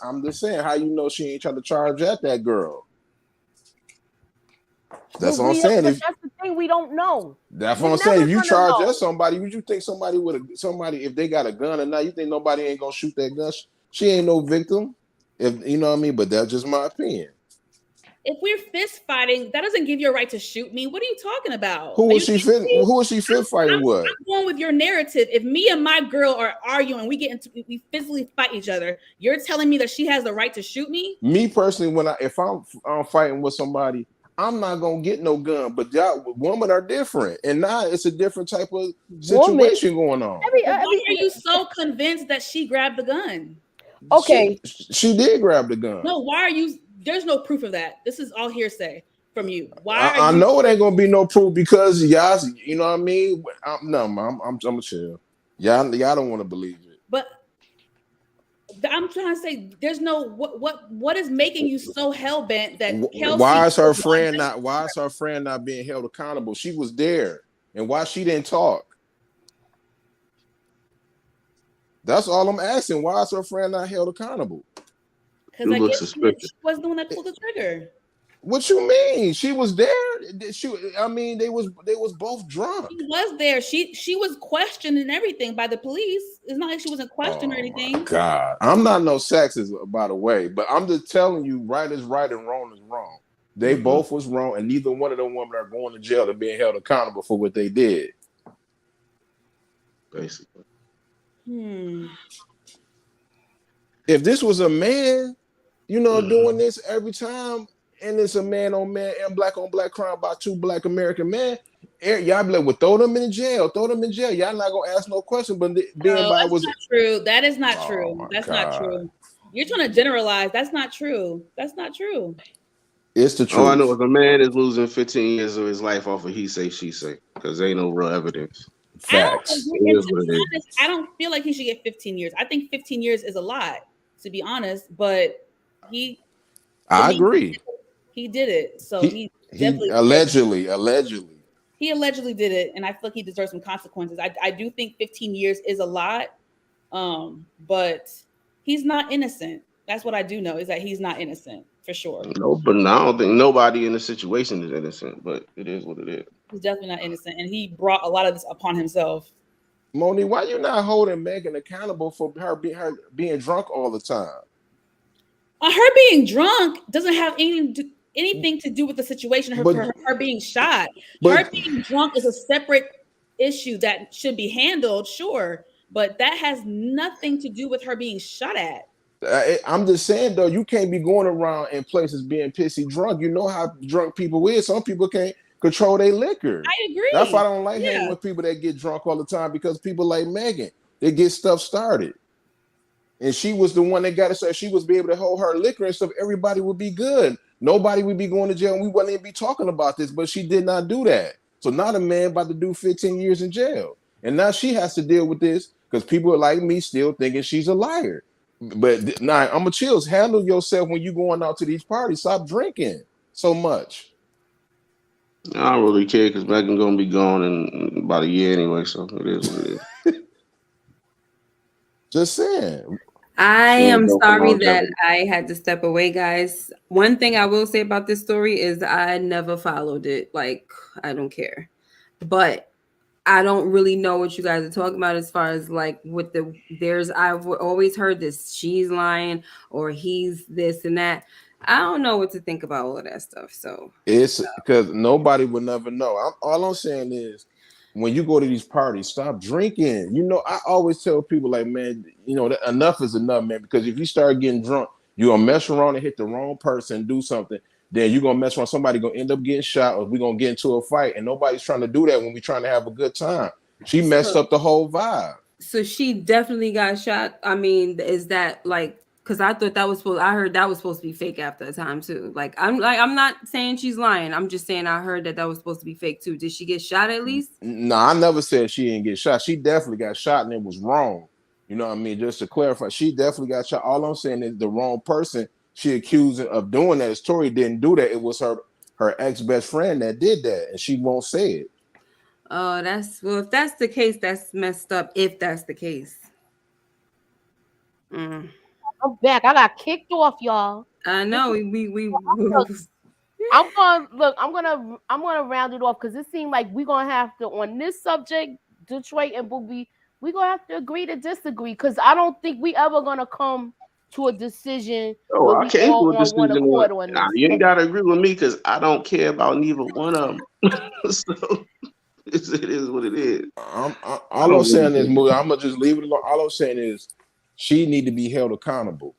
F: I'm just saying how you know she ain't trying to charge at that girl. That's what I'm saying.
A: But that's the thing. We don't know.
F: That's what
A: We're
F: I'm saying.
A: never
F: If you
A: gonna
F: charge at
A: know.
F: somebody, would you think somebody if they got a gun or not? You think nobody ain't gonna shoot that gun? She ain't no victim. If you know what I mean, but that's just my opinion.
C: if we're fist fighting, that doesn't give you a right to shoot me. What are you talking about?
F: Who
C: Are
F: was
C: you
F: she
C: kidding
F: fit?
C: me?
F: Who was she fit fighting with?
C: I'm going with your narrative. If me and my girl are arguing, we physically fight each other. You're telling me that she has the right to shoot me?
F: Me personally, if I'm fighting with somebody, I'm not gonna get no gun. But y'all, women are different, and now it's a different type of
A: Woman.
F: situation going on.
C: Why are you so convinced that she grabbed the gun?
A: Okay.
F: She did grab the gun.
C: No, why are you? There's no proof of that. This is all hearsay from you. Why are
F: I
C: you?
F: know it ain't gonna be no proof because y'all, you know what I mean. I'm gonna chill. Y'all don't want to believe it.
C: But I'm trying to say there's no what is making you so hell bent that Kelsey
F: Why is her
C: was not
F: friend
C: just-
F: not? Why is her friend not being held accountable? She was there, and why she didn't talk? That's all I'm asking. Why is her friend not held accountable?
C: Because I guess she wasn't the one that pulled the trigger.
F: What you mean? She was there. I mean, they was both drunk.
C: She was there. She was questioned and everything by the police. It's not like she wasn't questioned or anything.
F: God, I'm not no sexist, by the way, but I'm just telling you, right is right and wrong is wrong. They both was wrong, and neither one of them women are going to jail and being held accountable for what they did.
G: Basically.
F: If this was a man, doing this every time, and it's a man on black crime by two black American men, y'all be like, well, throw them in jail. Y'all not gonna ask no question, but being by was
C: not true. That is not true. That's not true. You're trying to generalize. That's not true. That's not true.
F: It's the truth.
G: All I know is a man is losing 15 years of his life off of he say, she say, because there ain't no real evidence.
F: Facts.
C: I don't feel like he should get 15 years. I think 15 years is a lot, to be honest. But
F: I agree.
C: He did it, so he definitely
F: allegedly.
C: He allegedly did it, and I feel like he deserves some consequences. I do think 15 years is a lot, but he's not innocent. That's what I do know, is that he's not innocent for sure.
G: No, but I don't think nobody in the situation is innocent, but it is what it is.
C: He's definitely not innocent, and he brought a lot of this upon himself.
F: Moni, why you not holding Megan accountable for her being drunk all the time?
C: Her being drunk doesn't have anything to do with the situation. Her being shot. Her being drunk is a separate issue that should be handled, sure, but that has nothing to do with her being shot at.
F: I'm just saying though, you can't be going around in places being pissy drunk. You know how drunk people is. Some people can't control their liquor.
C: I agree.
F: That's why I don't like hanging with people that get drunk all the time, because people like Megan, they get stuff started. And she was the one that got it, so she was be able to hold her liquor and stuff. Everybody would be good. Nobody would be going to jail, and we wouldn't even be talking about this. But she did not do that. So now the man about to do 15 years in jail, and now she has to deal with this because people are like me still thinking she's a liar. But now I'm a chills. Handle yourself when you going out to these parties. Stop drinking so much.
G: I don't really care because Megan gonna be gone in about a year anyway, so it is what it is.
F: Just saying.
E: I am sorry that I had to step away, guys. One thing I will say about this story is I never followed it. Like, I don't care. But I don't really know what you guys are talking about as far as like with I've always heard this, she's lying or he's this and that. I don't know what to think about all of that stuff. So
F: it's because nobody would never know. All I'm saying is, when you go to these parties, stop drinking. I always tell people like, man, that enough is enough, man. Because if you start getting drunk, you're gonna mess around and hit the wrong person, do something. Then you're gonna mess around. Somebody gonna end up getting shot, or we're gonna get into a fight. And nobody's trying to do that when we're trying to have a good time. She messed up the whole vibe.
E: So she definitely got shot. I mean, is that like? Because I thought I heard that was supposed to be fake after a time too. I'm not saying she's lying. I'm just saying I heard that was supposed to be fake too. Did she get shot at least?
F: No, I never said she didn't get shot. She definitely got shot, and it was wrong. You know what I mean? Just to clarify, she definitely got shot. All I'm saying is the wrong person she accused of doing that. Tori didn't do that. It was her ex-best friend that did that, and she won't say it.
E: Oh, if that's the case, that's messed up. If that's the case.
A: I'm back. I got kicked off, y'all.
E: I know.
A: I'm gonna round it off because it seemed like we're gonna have to, on this subject, Detroit and Booby, we're gonna have to agree to disagree, because I don't think we ever gonna come to a decision.
G: Oh, I can't do a decision. You ain't gotta agree with me because I don't care about neither one of them. So it is what it is.
F: All I'm saying is, I'm gonna just leave it alone. All I'm saying is, she need to be held accountable,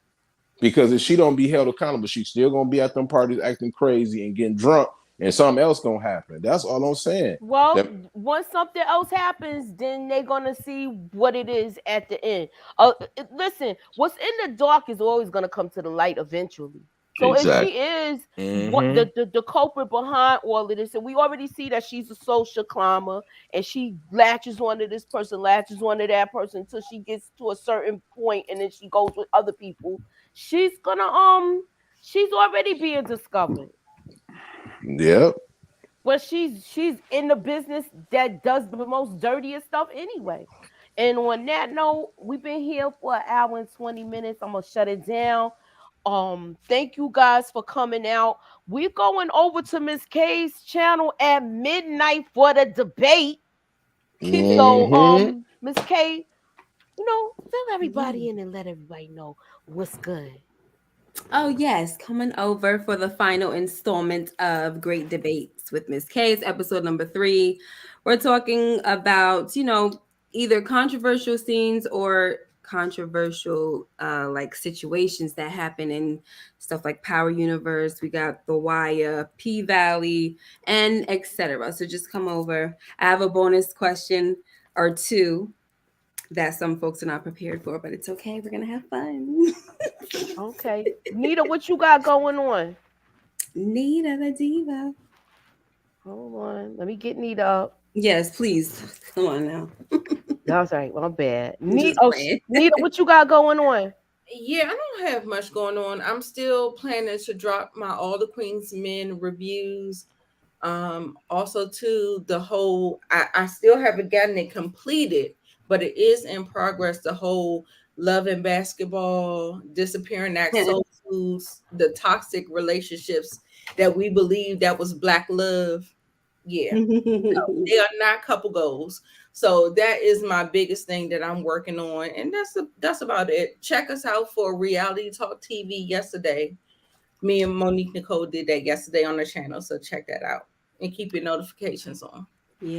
F: because if she don't be held accountable, she's still gonna be at them parties acting crazy and getting drunk, and something else gonna happen. That's all I'm saying.
A: Well,
F: That,
A: once something else happens, then they're gonna see what it is at the end. Listen, what's in the dark is always gonna come to the light eventually. So if she
G: Exactly.
A: is what
F: hmm
A: the culprit behind all of this, and we already see that she's a social climber, and she latches onto this person, latches onto that person until she gets to a certain point, and then she goes with other people. She's gonna she's already being discovered.
F: Yep.
A: Well, she's in the business that does the most dirtiest stuff anyway. And on that note, we've been here for an hour and 20 minutes. I'm gonna shut it down. Thank you guys for coming out. We're going over to Miss K's channel at midnight for the debate. So
F: hmm
A: Miss K, fill everybody in and let everybody know what's good.
E: Oh, yes, coming over for the final installment of Great Debates with Miss K. It's episode number 3. We're talking about, either controversial scenes or controversial like situations that happen in stuff like Power Universe. We got The Wire, P Valley, and etc. So just come over. I have a bonus question or two that some folks are not prepared for, but it's okay. We're gonna have fun.
A: Okay. Nita, what you got going on?
E: Nita the diva.
A: Hold on. Let me get Nita up.
E: Yes, please. Come on now.
A: That's right. My bad.
E: I'm
A: Nita,
E: just playing.
A: Nita, what you got going on?
D: Yeah, I don't have much going on. I'm still planning to drop my All the Queens Men reviews. Also to the whole, I still haven't gotten it completed, but it is in progress. The whole love and basketball, disappearing act, soul foods, the toxic relationships that we believe that was black love. Yeah, no, they are not couple goals. So that is my biggest thing that I'm working on, and that's about it. Check us out for Reality Talk TV yesterday. Me and Monique Nicole did that yesterday on the channel, so check that out and keep your notifications on.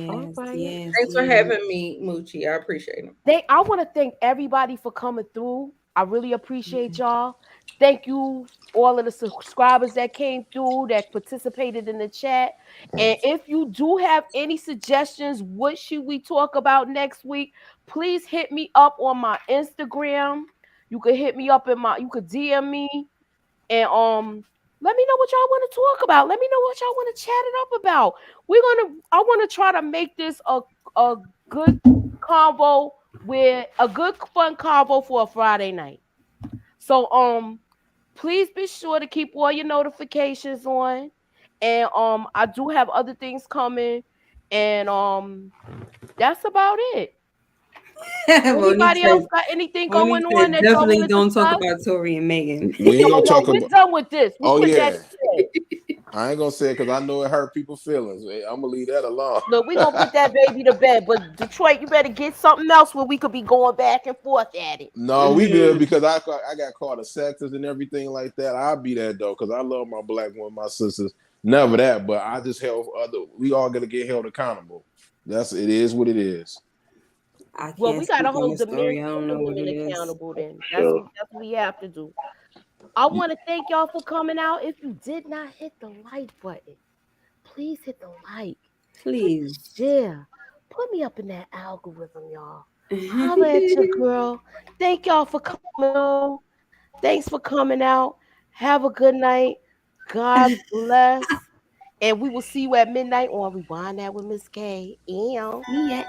A: All
E: Yes,
A: right.
E: yes,
D: Thanks for
E: yes.
D: having me, Moochie. I appreciate it.
A: I want to thank everybody for coming through. I really appreciate y'all. Thank you, all of the subscribers that came through, that participated in the chat. And if you do have any suggestions, what should we talk about next week? Please hit me up on my Instagram. You could hit me up you could DM me and let me know what y'all want to talk about. Let me know what y'all want to chat it up about. I want to try to make this a good convo with a good fun convo for a Friday night. So please be sure to keep all your notifications on. And I do have other things coming. And that's about it.
E: Monique
A: Anybody else
E: said,
A: got anything
E: Monique
A: going on
E: said,
A: that y'all
E: definitely
A: want to
E: don't talk
A: discuss?
E: about Tori and Megan.
F: We ain't gonna
A: No,
F: talk
A: we're
F: about.
A: done with this. We
F: Oh
A: put that
F: yeah,
A: to bed.
F: I ain't gonna say it because I know it hurt people's feelings. I'm gonna leave that alone.
A: Look, we're gonna put that baby to bed. But Detroit, you better get something else where we could be going back and forth at it.
F: No, we good because I got caught a sexist and everything like that. I'll be that though because I love my black women, my sisters. Never that, but I just held other. We all gonna get held accountable. It is what it is.
E: I
A: Well,
E: can't
A: we gotta
E: speak on the
A: hold the men
E: story. I don't
A: and the
E: know what
A: women
E: it is.
A: accountable. Then
G: Sure.
A: that's what we have to do. I want to thank y'all for coming out. If you did not hit the like button, please hit the like. Hit the
E: Please.
A: share. Put me up in that algorithm, y'all. Holla at your girl. Thank y'all for coming through. Thanks for coming out. Have a good night. God bless. And we will see you at midnight on Rewind That with Miss K. Ew.
E: Yeah.